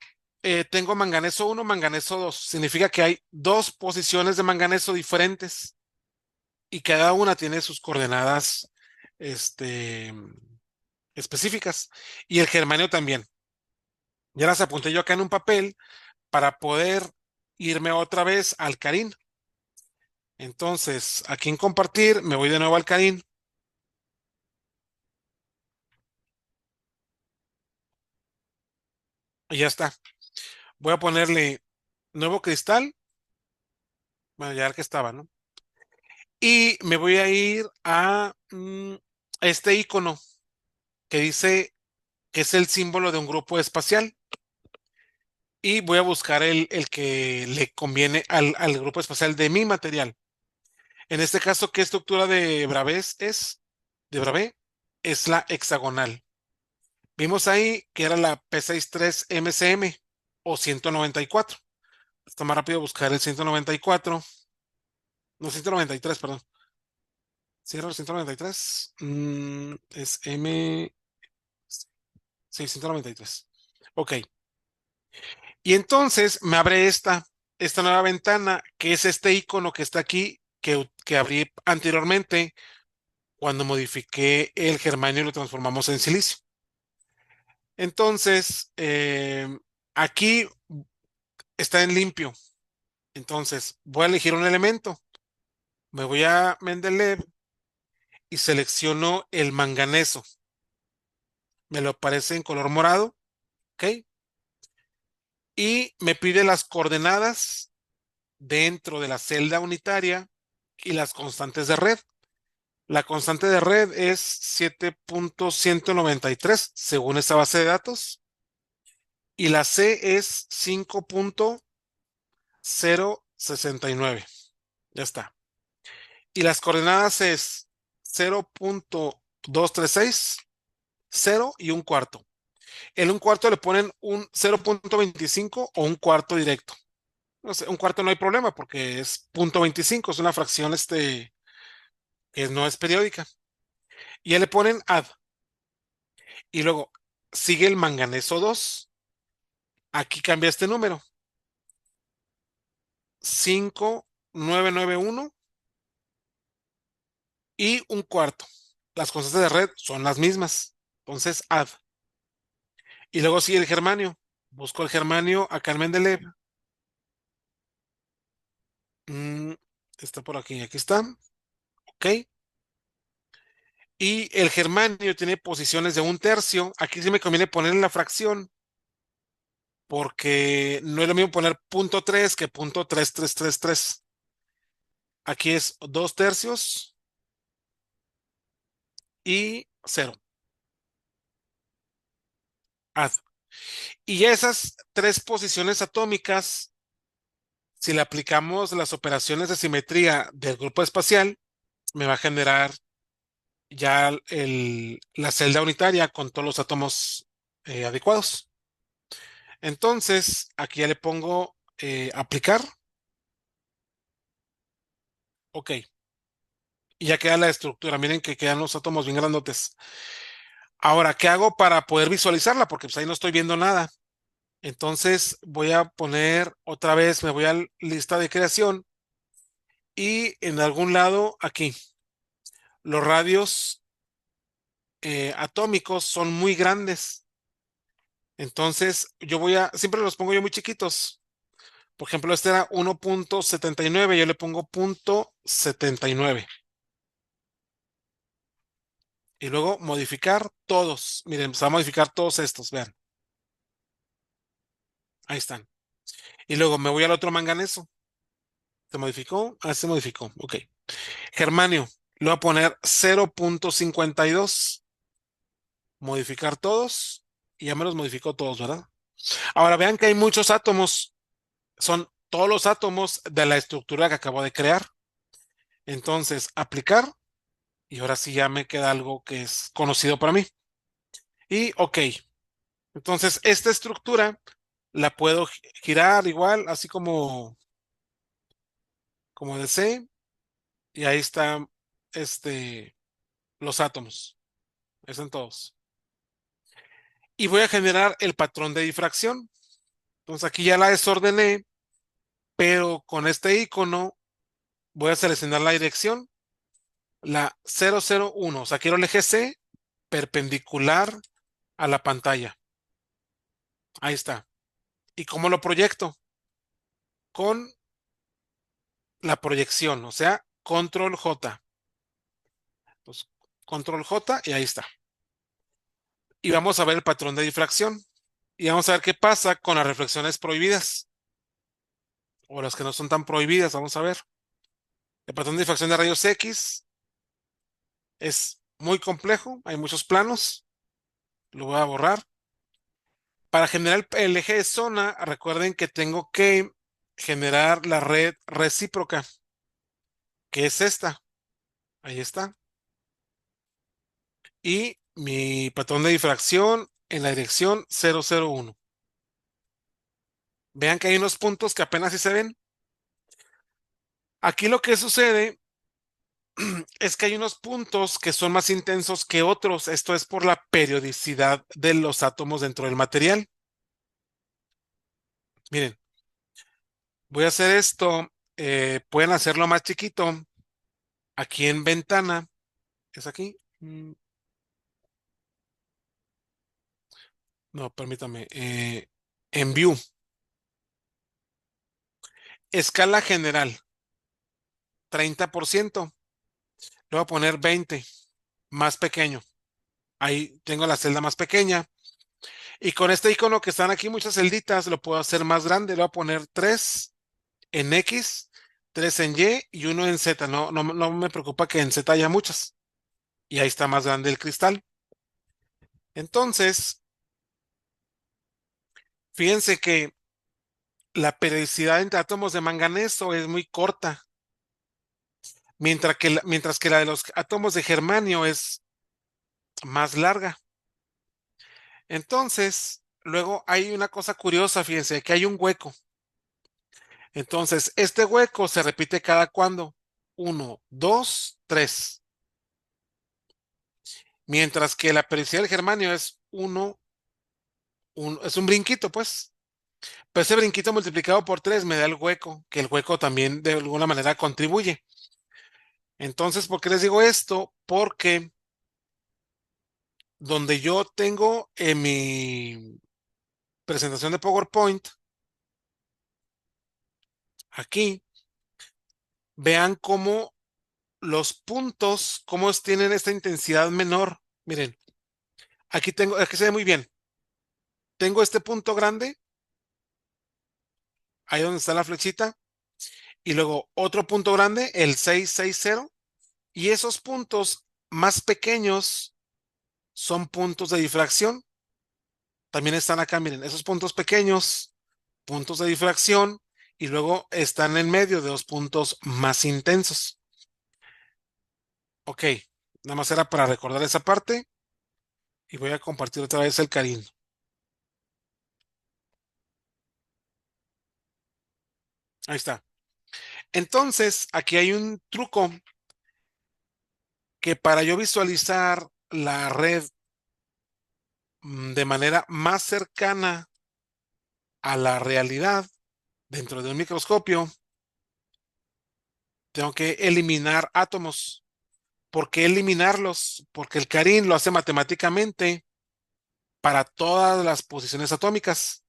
tengo manganeso 1, manganeso 2. Significa que hay dos posiciones de manganeso diferentes y cada una tiene sus coordenadas este, específicas. Y el germanio también. Ya las apunté yo acá en un papel para poder irme otra vez al Carín. Entonces, aquí en compartir, me voy de nuevo al Carín. Y ya está. Voy a ponerle nuevo cristal. Bueno, ya el que estaba, ¿no? Y me voy a ir a este icono que dice que es el símbolo de un grupo espacial. Y voy a buscar el que le conviene al grupo espacial de mi material. En este caso, ¿qué estructura de Bravés es? De Bravé es la hexagonal. Vimos ahí que era la P63 MCM o 194. Está más rápido buscar el 194. No, 193, perdón. Cierro el 193. Es M. Sí, 193. Ok. Y entonces me abre esta nueva ventana, que es este icono que está aquí, que abrí anteriormente cuando modifiqué el germanio y lo transformamos en silicio. Entonces, aquí está en limpio. Entonces, voy a elegir un elemento. Me voy a Mendeleev y selecciono el manganeso. Me lo aparece en color morado, ¿ok? Y me pide las coordenadas dentro de la celda unitaria y las constantes de red. La constante de red es 7.193 según esta base de datos y la C es 5.069. Ya está. Y las coordenadas es 0.236, 0 y un cuarto. En un cuarto le ponen un 0.25 o un cuarto directo. No sé, un cuarto no hay problema porque es 0.25, es una fracción que no es periódica. Y ya le ponen add. Y luego sigue el manganeso 2. Aquí cambia este número. 5.991 y un cuarto. Las constantes de red son las mismas. Entonces, add. Y luego sigue el germanio. Busco el germanio acá en Mendeleev. Mm, está por aquí. Aquí está. Ok. Y el germanio tiene posiciones de un tercio. Aquí sí me conviene ponerle la fracción porque no es lo mismo poner .3 que .3333. Aquí es 2 tercios y 0. Add. Y esas tres posiciones atómicas, si le aplicamos las operaciones de simetría del grupo espacial, me va a generar ya la celda unitaria con todos los átomos adecuados. Entonces, aquí ya le pongo aplicar. Ok. Y ya queda la estructura. Miren que quedan los átomos bien grandotes. Ahora, ¿qué hago para poder visualizarla? Porque pues ahí no estoy viendo nada. Entonces voy a poner otra vez, me voy a lista de creación y en algún lado aquí, los radios atómicos son muy grandes. Entonces siempre los pongo yo muy chiquitos. Por ejemplo, este era 1.79, yo le pongo .79. Y luego modificar todos. Miren, se va a modificar todos estos, vean. Ahí están. Y luego me voy al otro manganeso. ¿Se modificó? Ah, se modificó. Ok. Germanio, le voy a poner 0.52. Modificar todos. Y ya me los modificó todos, ¿verdad? Ahora vean que hay muchos átomos. Son todos los átomos de la estructura que acabo de crear. Entonces, aplicar. Y ahora sí ya me queda algo que es conocido para mí. Y ok. Entonces, esta estructura la puedo girar igual, así como desee. Y ahí están los átomos. Están todos. Y voy a generar el patrón de difracción. Entonces aquí ya la desordené, pero con este icono voy a seleccionar la dirección, la 001. O sea, quiero el eje C perpendicular a la pantalla. Ahí está. ¿Y cómo lo proyecto? Con la proyección, o sea, control J. Pues, control J y ahí está. Y vamos a ver el patrón de difracción. Y vamos a ver qué pasa con las reflexiones prohibidas. O las que no son tan prohibidas, vamos a ver. El patrón de difracción de rayos X es muy complejo, hay muchos planos. Lo voy a borrar. Para generar el eje de zona, recuerden que tengo que generar la red recíproca, que es esta. Ahí está. Y mi patrón de difracción en la dirección 001. Vean que hay unos puntos que apenas sí se ven. Aquí lo que sucede es que hay unos puntos que son más intensos que otros. Esto es por la periodicidad de los átomos dentro del material. Miren, voy a hacer esto. Pueden hacerlo más chiquito. Aquí en ventana es aquí. No, permítame. En View, escala general, 30%. Le voy a poner 20, más pequeño. Ahí tengo la celda más pequeña. Y con este icono que están aquí, muchas celditas, lo puedo hacer más grande. Le voy a poner 3 en X, 3 en Y y uno en Z. No me preocupa que en Z haya muchas. Y ahí está más grande el cristal. Entonces, fíjense que la periodicidad entre átomos de manganeso es muy corta, mientras que la de los átomos de germanio es más larga. Entonces, luego hay una cosa curiosa, fíjense, que hay un hueco. Entonces, este hueco se repite cada cuando. 1, 2, 3. Mientras que la periodicidad del germanio es 1, es un brinquito, pues. Pero ese brinquito multiplicado por 3 me da el hueco, que el hueco también de alguna manera contribuye. Entonces, ¿por qué les digo esto? Porque donde yo tengo en mi presentación de PowerPoint, aquí, vean cómo los puntos, cómo tienen esta intensidad menor. Miren, aquí se ve muy bien. Tengo este punto grande, ahí donde está la flechita, y luego otro punto grande, el 660, y esos puntos más pequeños son puntos de difracción. También están acá, miren, esos puntos pequeños, puntos de difracción, y luego están en medio de los puntos más intensos. Ok, nada más era para recordar esa parte y voy a compartir otra vez el cariño. Ahí está. Entonces, aquí hay un truco que para yo visualizar la red de manera más cercana a la realidad dentro de un microscopio, tengo que eliminar átomos. ¿Por qué eliminarlos? Porque el Carin lo hace matemáticamente para todas las posiciones atómicas.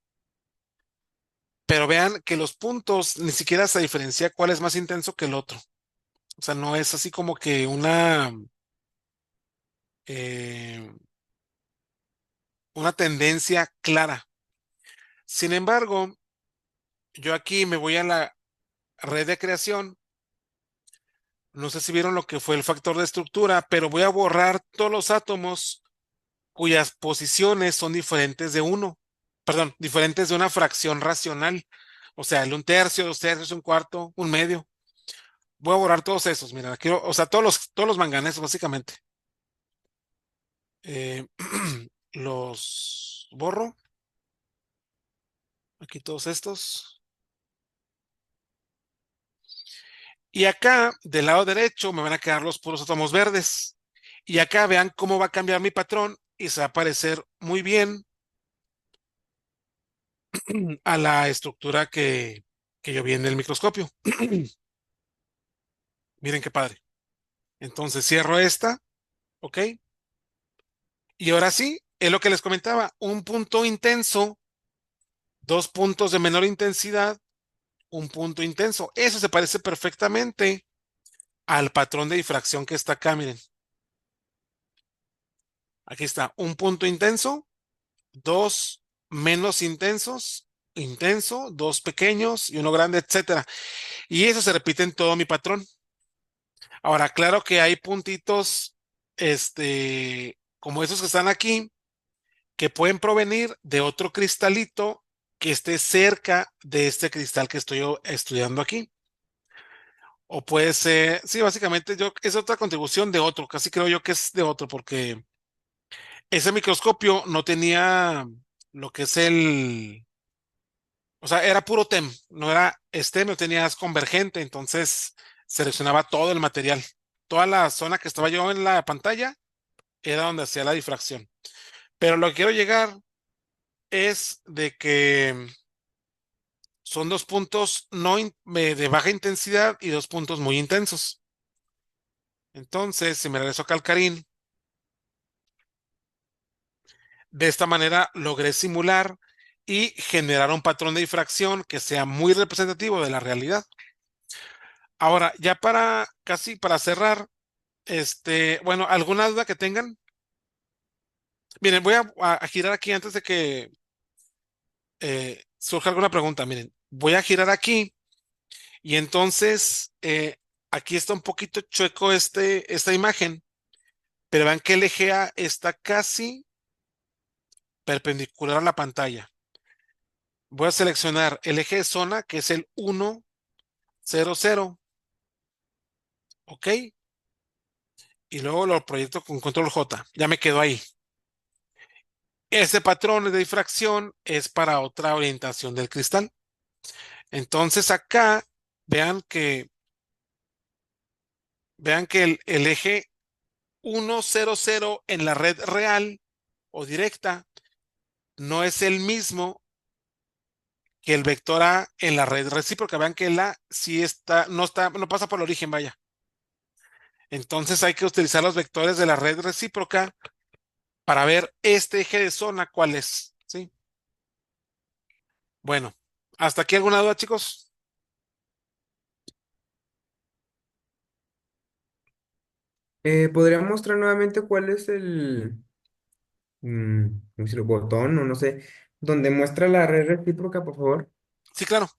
Pero vean que los puntos ni siquiera se diferencia cuál es más intenso que el otro. O sea, no es así como que eh, una tendencia clara. Sin embargo, yo aquí me voy a la red de creación. No sé si vieron lo que fue el factor de estructura, pero voy a borrar todos los átomos cuyas posiciones son diferentes de uno. Perdón, diferentes de una fracción racional. O sea, el un tercio, dos tercios, un cuarto, un medio. Voy a borrar todos esos. Mira, quiero, o sea, todos los manganesos, básicamente. Eh, los borro. Aquí todos estos. Y acá, del lado derecho, me van a quedar los puros átomos verdes. Y acá vean cómo va a cambiar mi patrón y se va a parecer muy bien a la estructura que yo vi en el microscopio. Miren qué padre. Entonces cierro esta, ¿ok? Y ahora sí, es lo que les comentaba, un punto intenso, dos puntos de menor intensidad, un punto intenso. Eso se parece perfectamente al patrón de difracción que está acá, miren. Aquí está, un punto intenso, dos menos intensos, intenso, dos pequeños y uno grande, etcétera. Y eso se repite en todo mi patrón. Ahora, claro que hay puntitos, como esos que están aquí, que pueden provenir de otro cristalito que esté cerca de este cristal que estoy estudiando aquí. O puede ser, sí, básicamente es otra contribución de otro, casi creo yo que es de otro, porque ese microscopio no tenía lo que es o sea, era puro TEM, no era STEM, no tenías convergente, entonces seleccionaba todo el material. Toda la zona que estaba yo en la pantalla era donde hacía la difracción. Pero lo que quiero llegar es de que son dos puntos no de baja intensidad y dos puntos muy intensos. Entonces, si me regreso acá al Carín, de esta manera logré simular y generar un patrón de difracción que sea muy representativo de la realidad. Ahora, ya para casi para cerrar, bueno, ¿alguna duda que tengan? Miren, voy a girar aquí antes de que surja alguna pregunta. Miren, voy a girar aquí y entonces aquí está un poquito chueco esta imagen, pero vean que el eje A está casi perpendicular a la pantalla. Voy a seleccionar el eje de zona, que es el 1, 0, 0, ¿ok? Y luego lo proyecto con control J. Ya me quedo ahí. Ese patrón de difracción es para otra orientación del cristal. Entonces acá vean que, vean que el eje 1, 0, 0 en la red real o directa no es el mismo que el vector A en la red recíproca. Vean que el A sí está, no pasa por el origen, vaya. Entonces hay que utilizar los vectores de la red recíproca para ver este eje de zona cuál es, ¿sí? Bueno, ¿hasta aquí alguna duda, chicos? ¿Podría mostrar nuevamente cuál es no sé si el botón o no sé, donde muestra la red recíproca, por favor? Sí, claro.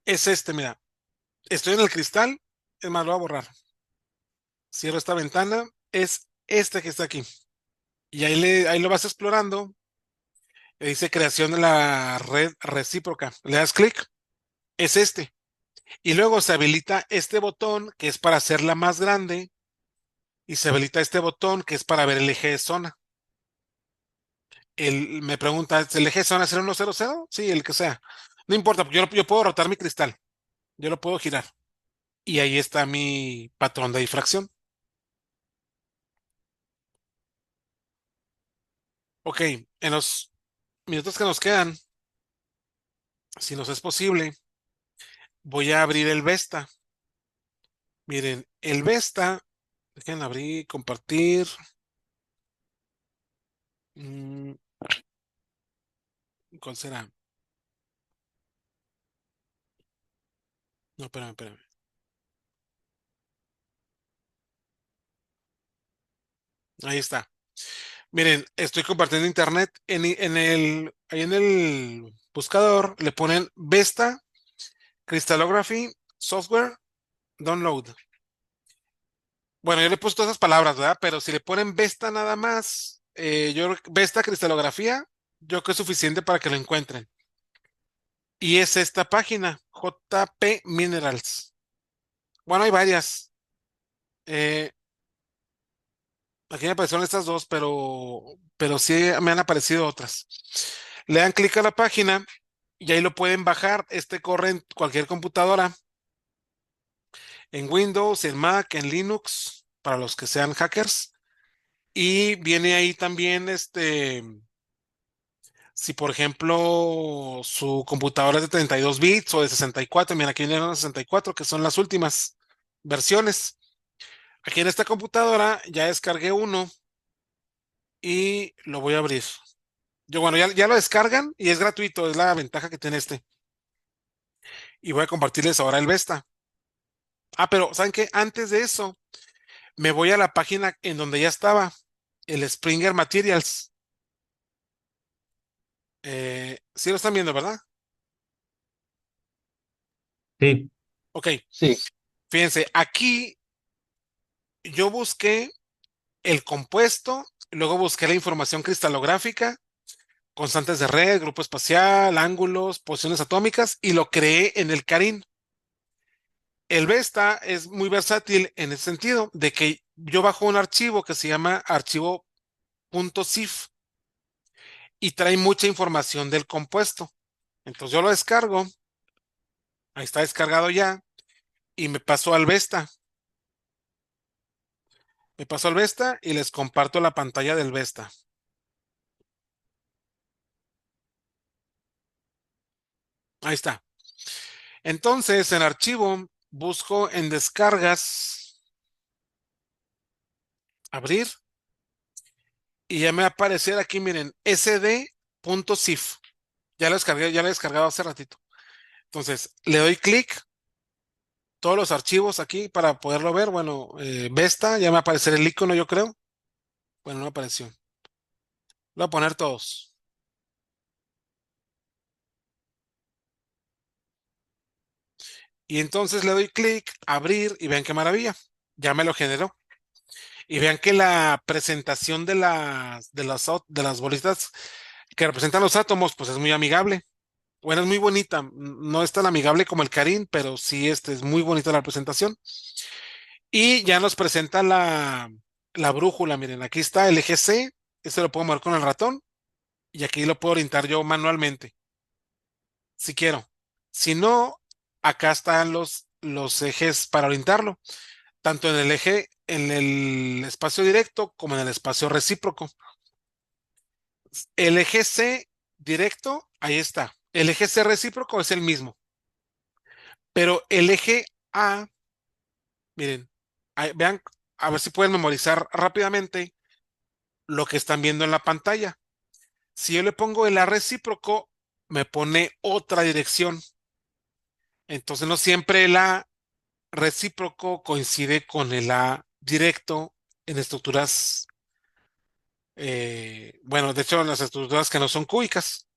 Es mira. Estoy en el cristal. Es más, lo voy a borrar. Cierro esta ventana. Es este que está aquí. Y ahí lo vas explorando. Dice creación de la red recíproca. Le das clic. Es este. Y luego se habilita este botón que es para hacerla más grande. Y se habilita este botón que es para ver el eje de zona. Me pregunta, ¿es el eje de zona 0100? Sí, el que sea. No importa, porque yo puedo rotar mi cristal. Yo lo puedo girar. Y ahí está mi patrón de difracción. Ok, en los minutos que nos quedan, si nos es posible, voy a abrir el Vesta. Miren, el Vesta, dejen abrir, compartir. mm, ¿Cuál será? No, espérame, espérame. Ahí está. Miren, estoy compartiendo internet. Ahí en el buscador le ponen Vesta Crystallography Software Download. Bueno, yo le he puesto todas esas palabras, ¿verdad? Pero si le ponen Vesta nada más, Vesta Cristalografía, yo creo que es suficiente para que lo encuentren. Y es esta página, JP Minerals. Bueno, hay varias. Eh, Aquí me aparecieron estas dos, pero sí me han aparecido otras. Le dan clic a la página y ahí lo pueden bajar. Corre en cualquier computadora, en Windows, en Mac, en Linux, para los que sean hackers. Y viene ahí también, si por ejemplo su computadora es de 32 bits o de 64, mira, aquí vienen los 64, que son las últimas versiones. Aquí en esta computadora ya descargué uno y lo voy a abrir. Bueno, ya lo descargan y es gratuito, es la ventaja que tiene este. Y voy a compartirles ahora el Vesta. Ah, pero ¿saben qué? Antes de eso, me voy a la página en donde ya estaba, el Springer Materials. Sí lo están viendo, ¿verdad? Sí, Ok, sí. fíjense, aquí yo busqué el compuesto, luego busqué la información cristalográfica, constantes de red, grupo espacial, ángulos, posiciones atómicas y lo creé en el Carin. El Vesta es muy versátil en el sentido de que yo bajo un archivo que se llama archivo.cif y trae mucha información del compuesto. Entonces yo lo descargo, ahí está descargado ya, y me paso al Vesta. Me paso al Vesta y les comparto la pantalla del Vesta. Ahí está. Entonces, en archivo, busco en descargas. abrir, y ya me va a aparecer aquí, miren, sd.cif. Ya lo descargué, ya lo he descargado hace ratito. Entonces, le doy clic, todos los archivos aquí para poderlo ver. Bueno, Vesta, ya me va a aparecer el icono, yo creo. Bueno, no apareció. Voy a poner todos. Y entonces le doy clic, abrir, y vean qué maravilla. Ya me lo generó. Y vean que la presentación de las bolitas que representan los átomos, pues es muy amigable. Bueno, es muy bonita. No es tan amigable como el Carin, pero sí es muy bonita la presentación. Y ya nos presenta la brújula. Miren, aquí está el eje C. Este lo puedo mover con el ratón. Y aquí lo puedo orientar yo manualmente, si quiero. Si no, acá están los ejes para orientarlo, tanto en el eje, en el espacio directo como en el espacio recíproco. El eje C directo, ahí está. El eje C recíproco es el mismo. Pero el eje A, miren, vean, a ver si pueden memorizar rápidamente lo que están viendo en la pantalla. Si yo le pongo el A recíproco, me pone otra dirección. Entonces no siempre el A recíproco coincide con el A directo en estructuras, bueno, de hecho en las estructuras que no son cúbicas.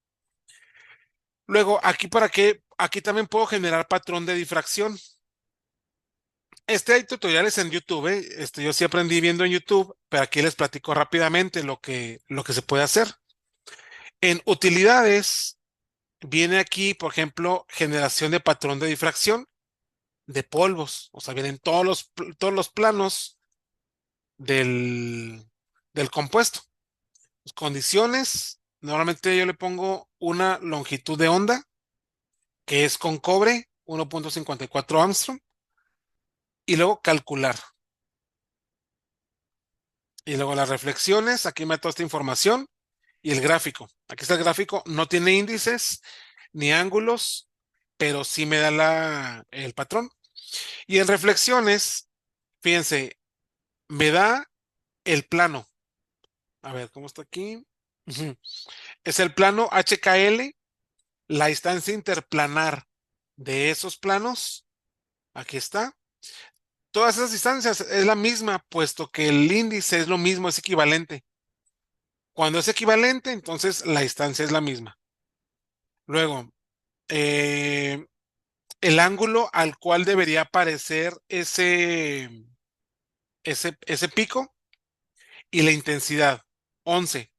Luego, aquí para qué, aquí también puedo generar patrón de difracción. Hay tutoriales en YouTube, ¿eh? Yo sí aprendí viendo en YouTube, pero aquí les platico rápidamente lo que se puede hacer. En utilidades, viene aquí, por ejemplo, generación de patrón de difracción de polvos. O sea, vienen todos los planos del compuesto. Condiciones, normalmente yo le pongo una longitud de onda, que es con cobre, 1.54 Armstrong, y luego calcular. Y luego las reflexiones, aquí meto esta información y el gráfico. Aquí está el gráfico, no tiene índices ni ángulos, pero sí me da el patrón. Y en reflexiones, fíjense, me da el plano. A ver, ¿cómo está aquí? Ujú. Es el plano HKL, la distancia interplanar de esos planos. Aquí está. Todas esas distancias es la misma, puesto que el índice es lo mismo, es equivalente. Cuando es equivalente, entonces la distancia es la misma. Luego, eh, el ángulo al cual debería aparecer ese pico y la intensidad, 11.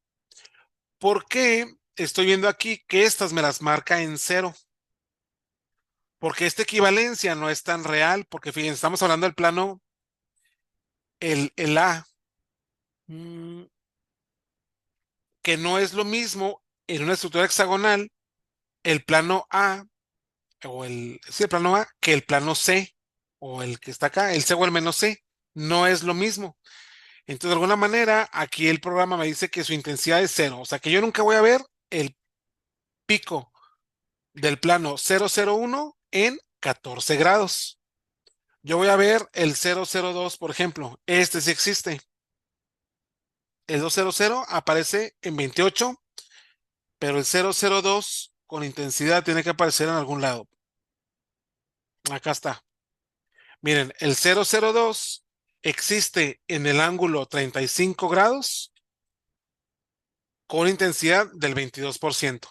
¿Por qué estoy viendo aquí que estas me las marca en cero? Porque esta equivalencia no es tan real, porque fíjense, estamos hablando del plano, el A, mm, que no es lo mismo en una estructura hexagonal, el plano A, sí, el plano A, que el plano C, o el que está acá, el C o el menos C, no es lo mismo. Entonces, de alguna manera, aquí el programa me dice que su intensidad es cero, o sea que yo nunca voy a ver el pico del plano 001 en 14 grados. Yo voy a ver el 002, por ejemplo. Este sí existe. El 200 aparece en 28, pero el 002 con intensidad tiene que aparecer en algún lado. Acá está. Miren, el 002 existe en el ángulo 35 grados con intensidad del 22%.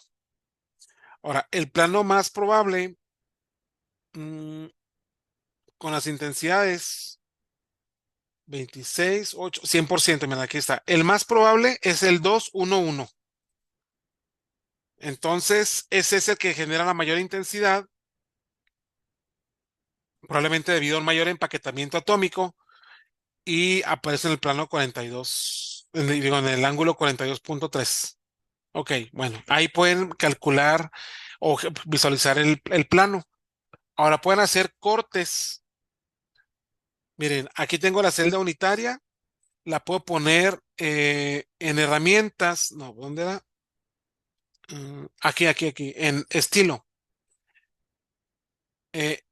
Ahora, el plano más probable, mm, con las intensidades 26, 8, 100%, mira, aquí está. El más probable es el 211. Entonces, ese es el que genera la mayor intensidad, probablemente debido a un mayor empaquetamiento atómico, y aparece en el plano 42, digo, en el ángulo 42.3. Ok, bueno, ahí pueden calcular o visualizar el plano. Ahora pueden hacer cortes. Miren, aquí tengo la celda unitaria, la puedo poner en herramientas. No, ¿dónde era? Aquí, en estilo. Eh,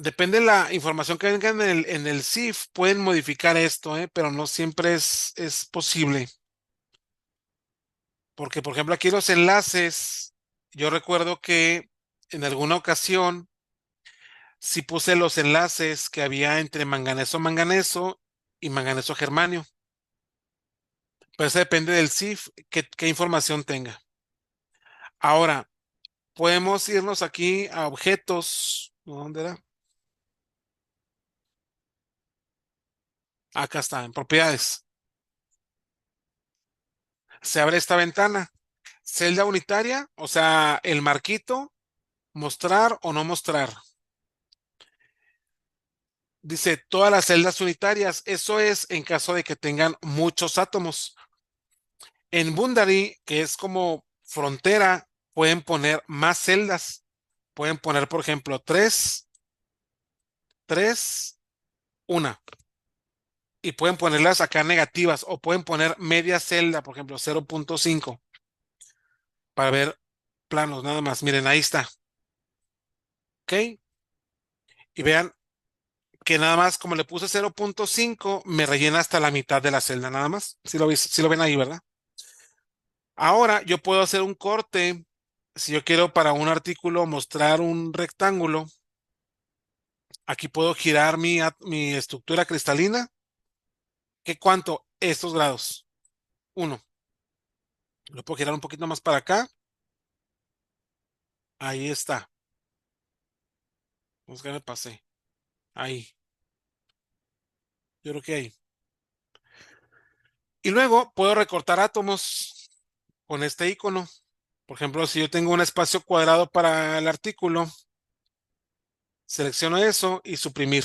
Depende de la información que venga en el CIF, pueden modificar esto, pero no siempre es posible. Porque, por ejemplo, aquí los enlaces, yo recuerdo que en alguna ocasión sí puse los enlaces que había entre manganeso y manganeso germanio. Pero eso depende del CIF, qué información tenga. Ahora, podemos irnos aquí a objetos. ¿Dónde era? Acá está, en propiedades. Se abre esta ventana. Celda unitaria, o sea, el marquito, mostrar o no mostrar. Dice todas las celdas unitarias. Eso es en caso de que tengan muchos átomos. En Boundary, que es como frontera, pueden poner más celdas. Pueden poner, por ejemplo, 3, 3, 1. Y pueden ponerlas acá negativas o pueden poner media celda, por ejemplo, 0.5 para ver planos nada más. Miren, ahí está. ¿Ok? Y vean que nada más como le puse 0.5 me rellena hasta la mitad de la celda nada más. Si lo ven ahí, ¿verdad? Ahora yo puedo hacer un corte. Si yo quiero para un artículo mostrar un rectángulo, aquí puedo girar mi estructura cristalina. ¿Qué cuánto? Estos grados. Uno. Lo puedo girar un poquito más para acá. Ahí está. Vamos que me pasé. Ahí. Yo creo que ahí. Y luego puedo recortar átomos con este icono. Por ejemplo, si yo tengo un espacio cuadrado para el artículo, selecciono eso y suprimir.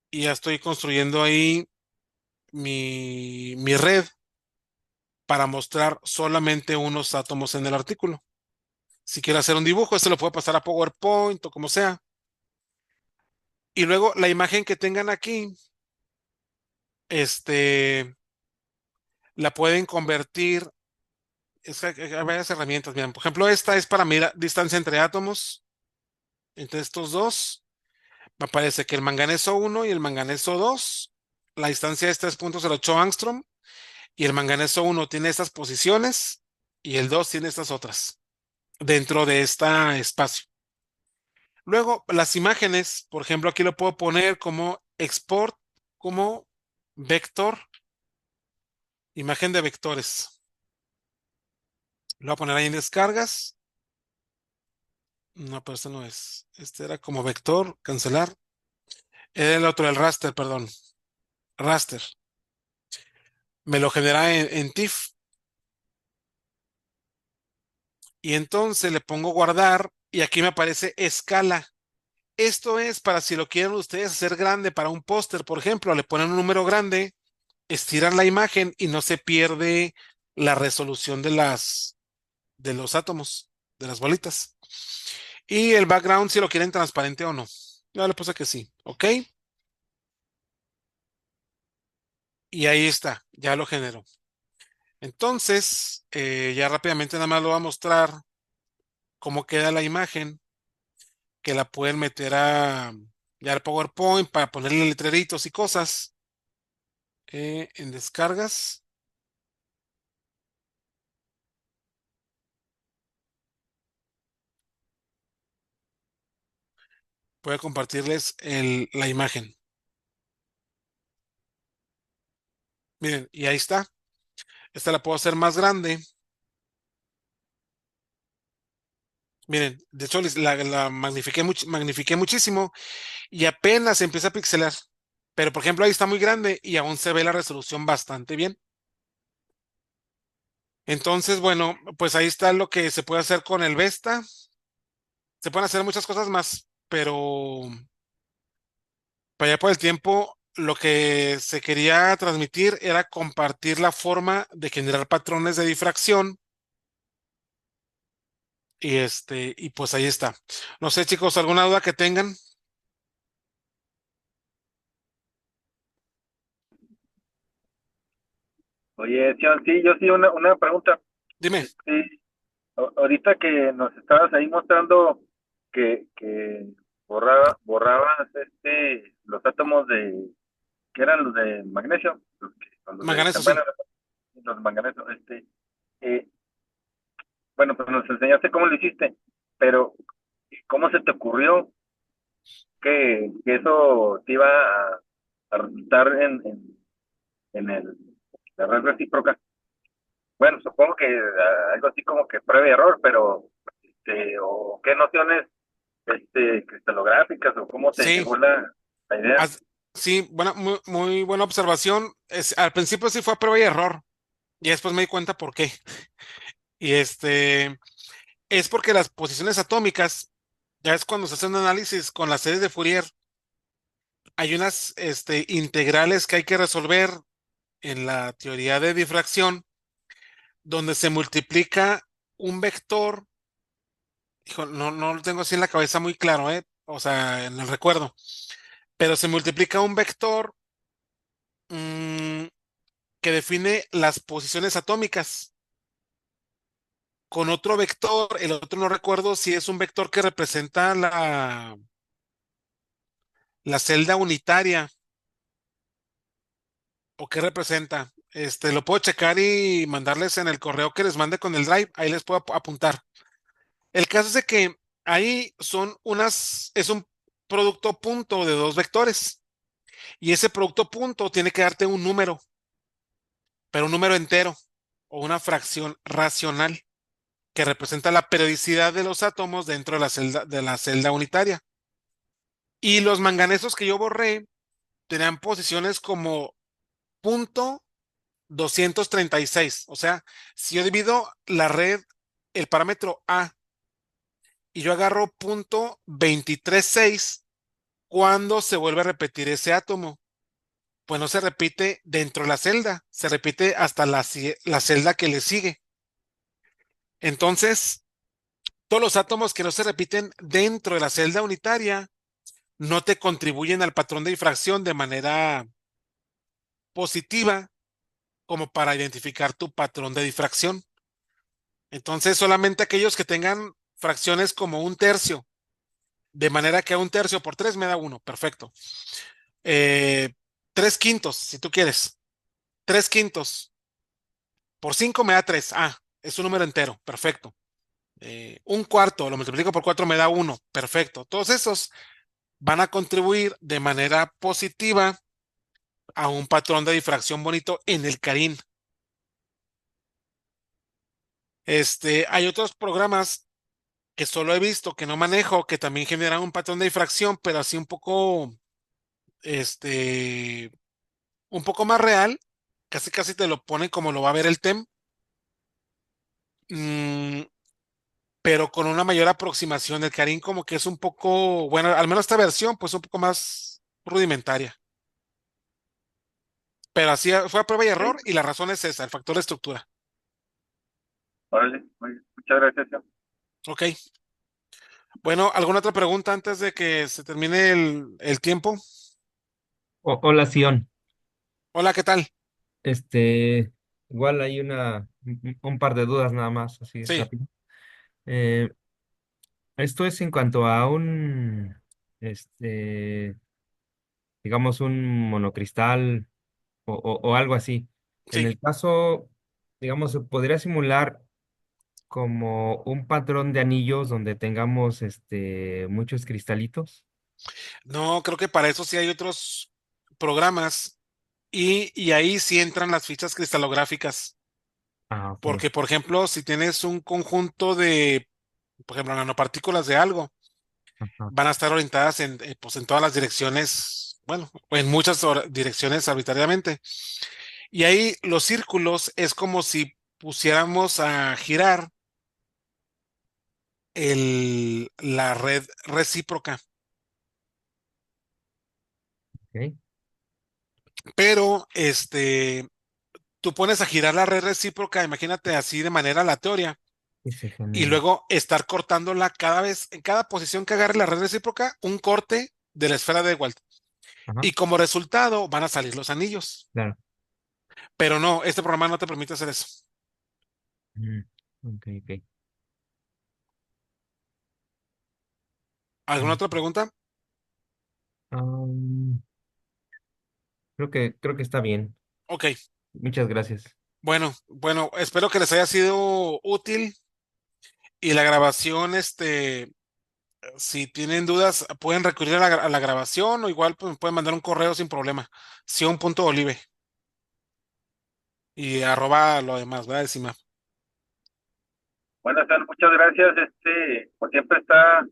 Y ya estoy construyendo ahí mi red para mostrar solamente unos átomos en el artículo. Si quiero hacer un dibujo, esto lo puedo pasar a PowerPoint o como sea. Y luego la imagen que tengan aquí, este, la pueden convertir. Hay varias herramientas. Miren, por ejemplo, esta es para medir distancia entre átomos, entre estos dos. Me parece que el manganeso 1 y el manganeso 2, la distancia es 3.08 angstrom y el manganeso 1 tiene estas posiciones y el 2 tiene estas otras dentro de este espacio. Luego, las imágenes, por ejemplo, aquí lo puedo poner como export, como vector, imagen de vectores. Lo voy a poner ahí en descargas. No, pero este no es. Este era como vector, cancelar. Era el otro, el raster, perdón. Raster. Me lo genera en TIFF. Y entonces le pongo guardar y aquí me aparece escala. Esto es para si lo quieren ustedes hacer grande para un póster, por ejemplo, le ponen un número grande, estiran la imagen y no se pierde la resolución de los átomos, de las bolitas. Y el background si lo quieren transparente o no. Ya le puse que sí, ¿ok? Y ahí está, ya lo generó. Entonces, ya rápidamente nada más lo voy a mostrar cómo queda la imagen, que la pueden meter a ya al PowerPoint para ponerle letreritos y cosas. En descargas. Voy a compartirles la imagen. Miren, y ahí está. Esta la puedo hacer más grande. Miren, de hecho la magnifiqué muchísimo y apenas se empieza a pixelar. Pero por ejemplo ahí está muy grande y aún se ve la resolución bastante bien. Entonces, bueno, pues ahí está lo que se puede hacer con el Vesta. Se pueden hacer muchas cosas más, pero para allá por el tiempo, lo que se quería transmitir era compartir la forma de generar patrones de difracción. Y pues ahí está. No sé, chicos, ¿alguna duda que tengan? Oye, Sion, sí, yo sí, una pregunta. Dime. Ahorita que nos estabas ahí mostrando que borrabas los átomos que eran los de magnesio, los de Manganeso, sí. bueno, los manganesos, eh, bueno, pues nos enseñaste cómo lo hiciste, pero ¿cómo se te ocurrió que eso te iba a resultar en la red recíproca? Bueno, supongo que algo así como que prueba y error, pero o qué nociones cristalográficas o cómo te Sí, llegó la idea. sí, muy, muy buena observación. Al principio sí fue a prueba y error, y después me di cuenta por qué. Y es porque las posiciones atómicas, ya es cuando se hace un análisis con las series de Fourier, hay unas integrales que hay que resolver en la teoría de difracción, donde se multiplica un vector. Hijo, no lo tengo así en la cabeza muy claro, ¿eh? O sea, en el recuerdo, pero se multiplica un vector mm, que define las posiciones atómicas con otro vector. El otro no recuerdo si es un vector que representa la celda unitaria o qué representa. Lo puedo checar y mandarles en el correo que les mande con el drive. Ahí les puedo apuntar. El caso es de que ahí es un producto punto de dos vectores. Y ese producto punto tiene que darte un número, pero un número entero o una fracción racional que representa la periodicidad de los átomos dentro de la celda unitaria. Y los manganesos que yo borré tenían posiciones como punto 236. O sea, si yo divido la red, el parámetro A, y yo agarro punto 236, ¿cuándo se vuelve a repetir ese átomo? Pues no se repite dentro de la celda, se repite hasta la celda que le sigue. Entonces, todos los átomos que no se repiten dentro de la celda unitaria no te contribuyen al patrón de difracción de manera positiva como para identificar tu patrón de difracción. Entonces, solamente aquellos que tengan fracciones como un tercio, de manera que un tercio por 3 me da 1, perfecto. Eh, 3 quintos, si tú quieres. 3 quintos por 5 me da 3. Ah, es un número entero, perfecto. Un cuarto, lo multiplico por 4 me da 1, perfecto. Todos esos van a contribuir de manera positiva a un patrón de difracción bonito en el Carín. Hay otros programas que solo he visto, que no manejo, que también generan un patrón de difracción, pero así este, un poco más real, casi casi te lo pone como lo va a ver el TEM, mm, pero con una mayor aproximación. El Carín como que es un poco, bueno, al menos esta versión, pues un poco más rudimentaria. Pero así fue a prueba y error y la razón es esa, el factor de estructura. Órale, muy bien. Muchas gracias, John. Ok. Bueno, ¿alguna otra pregunta antes de que se termine el tiempo? Hola, Sion. Hola, ¿qué tal? Este, igual hay un par de dudas nada más, así Sí, rápido. Eh, Esto es en cuanto a digamos, un monocristal o algo así. En sí. el caso, digamos, se podría simular como un patrón de anillos donde tengamos, muchos cristalitos. No, creo que para eso sí hay otros programas y ahí sí entran las fichas cristalográficas. Ah, ok. Porque, por ejemplo, si tienes un conjunto de, por ejemplo, nanopartículas de algo, Ajá. van a estar orientadas pues en todas las direcciones, bueno, en muchas direcciones arbitrariamente. Y ahí los círculos es como si pusiéramos a girar la red recíproca. Ok. Pero tú pones a girar la red recíproca, imagínate así de manera aleatoria, Y se y genera. luego estar cortándola cada vez, en cada posición que agarre la red recíproca, un corte de la esfera de Ewald. Ajá, Y como resultado van a salir los anillos. claro. Pero no, este programa no te permite hacer eso. Mm, ok, ok. ¿Alguna Mm. otra pregunta? Am, creo que está bien. Ok, Muchas gracias. bueno, espero que les haya sido útil y la grabación, si tienen dudas, pueden recurrir a la grabación o igual pues, me pueden mandar un correo sin problema. Sion.olive y arroba lo demás, ¿verdad? Encima. Bueno, Sal, muchas gracias. Como siempre está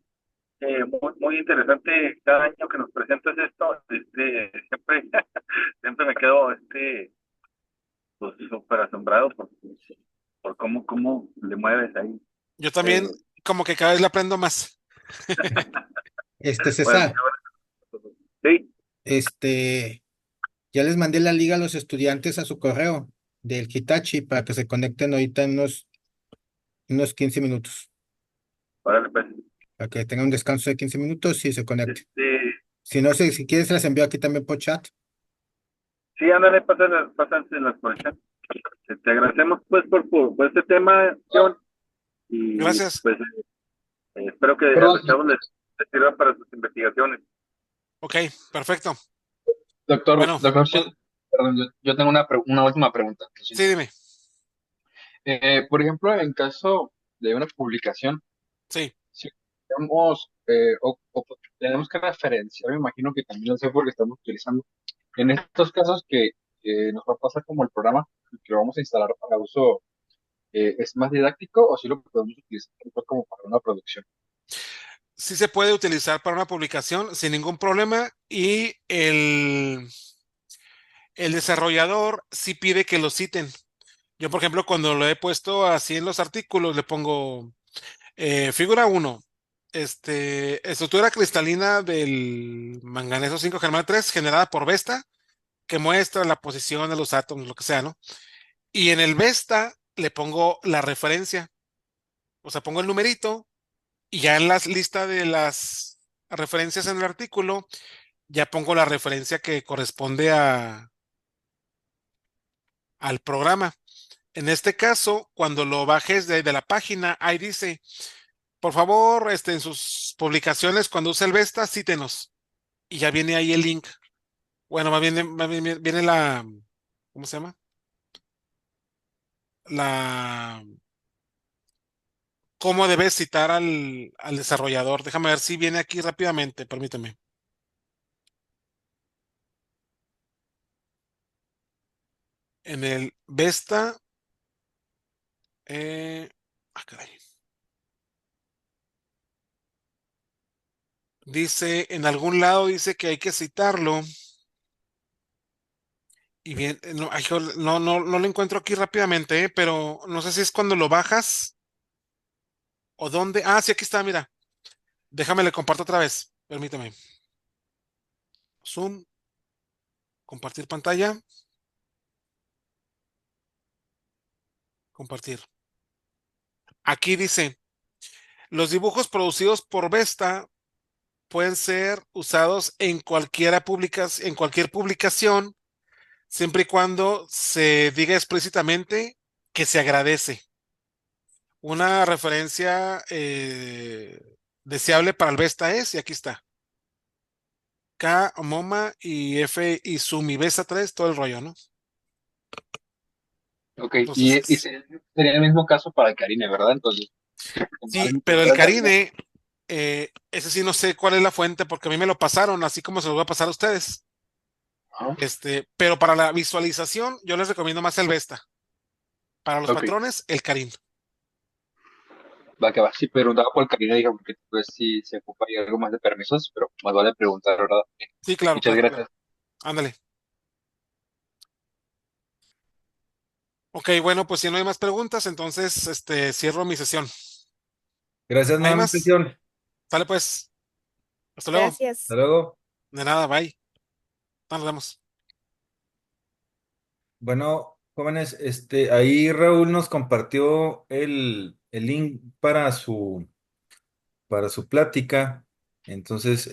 muy interesante cada año que nos presentas esto. Siempre, siempre me quedo pues súper asombrado por cómo le mueves ahí. Yo también Eh, como que cada vez le aprendo más. bueno, César, sí, este, ya les mandé la liga a los estudiantes a su correo del Hitachi para que se conecten ahorita en unos 15 minutos, órale, pues. para que tengan un descanso de 15 minutos y se conecten. Este, Si no sé, si quieres, se las envío aquí también por chat. sí, ándale, pásense las por acá. Te agradecemos pues por este tema, John, y Gracias. pues espero que a Perdón, los chavos les sirva para sus investigaciones. Ok, perfecto. doctor, Bueno, doctor, perdón, yo tengo una última pregunta. Lo sí, siento. dime. Por ejemplo, en caso de una publicación, Sí. si tenemos, tenemos que referenciar, me imagino que también lo sé porque estamos utilizando. En estos casos que nos va a pasar como el programa que lo vamos a instalar para uso, ¿es más didáctico o si lo podemos utilizar después como para una producción? Sí se puede utilizar para una publicación sin ningún problema y el desarrollador sí pide que lo citen. Yo, por ejemplo, cuando lo he puesto así en los artículos, le pongo figura uno, estructura cristalina del manganeso 5 germano 3 generada por Vesta, que muestra la posición de los átomos, lo que sea, ¿no? Y en el Vesta le pongo la referencia, o sea, pongo el numerito y ya en la lista de las referencias en el artículo, ya pongo la referencia que corresponde al programa. En este caso, cuando lo bajes de la página, ahí dice, por favor, en sus publicaciones, cuando use el Vesta, cítenos. Y ya viene ahí el link. Bueno, más bien viene ¿cómo se llama? La, cómo debes citar al desarrollador. Déjame ver si viene aquí rápidamente, permíteme. En el Vesta, caray. Dice, en algún lado dice que hay que citarlo. Y bien, no, ay, no lo encuentro aquí rápidamente, pero no sé si es cuando lo bajas o dónde. Ah, sí, aquí está, mira. Déjame le comparto otra vez. Permíteme. Zoom, compartir pantalla, compartir. Aquí dice, los dibujos producidos por Vesta pueden ser usados en cualquier publicación, siempre y cuando se diga explícitamente que se agradece. Una referencia deseable para el Vesta es, y aquí está, K, MoMA y F y Sumi, Vesta 3 todo el rollo, ¿no? Ok, y Entonces, sería el mismo caso para Karine, ¿verdad? Entonces, tomar sí, en pero el cuenta. Carine, ese sí no sé cuál es la fuente, porque a mí me lo pasaron, así como se lo voy a pasar a ustedes. Ajá. Pero para la visualización, yo les recomiendo más el Vesta. Para los Ok, patrones, el Carin. va que va. Sí, preguntaba por Karine, dije, porque pues sí se ocupa ahí algo más de permisos, pero más vale preguntar, ¿verdad? Sí, claro, Muchas claro, claro. gracias. Ándale. Ok, bueno, pues si no hay más preguntas, entonces cierro mi sesión. Gracias ¿Hay nuevamente, más? Sion. Sale pues. Hasta luego. Hasta Gracias. luego. De nada, bye. Nos vemos. Bueno, jóvenes, ahí Raúl nos compartió el link para su plática. Entonces,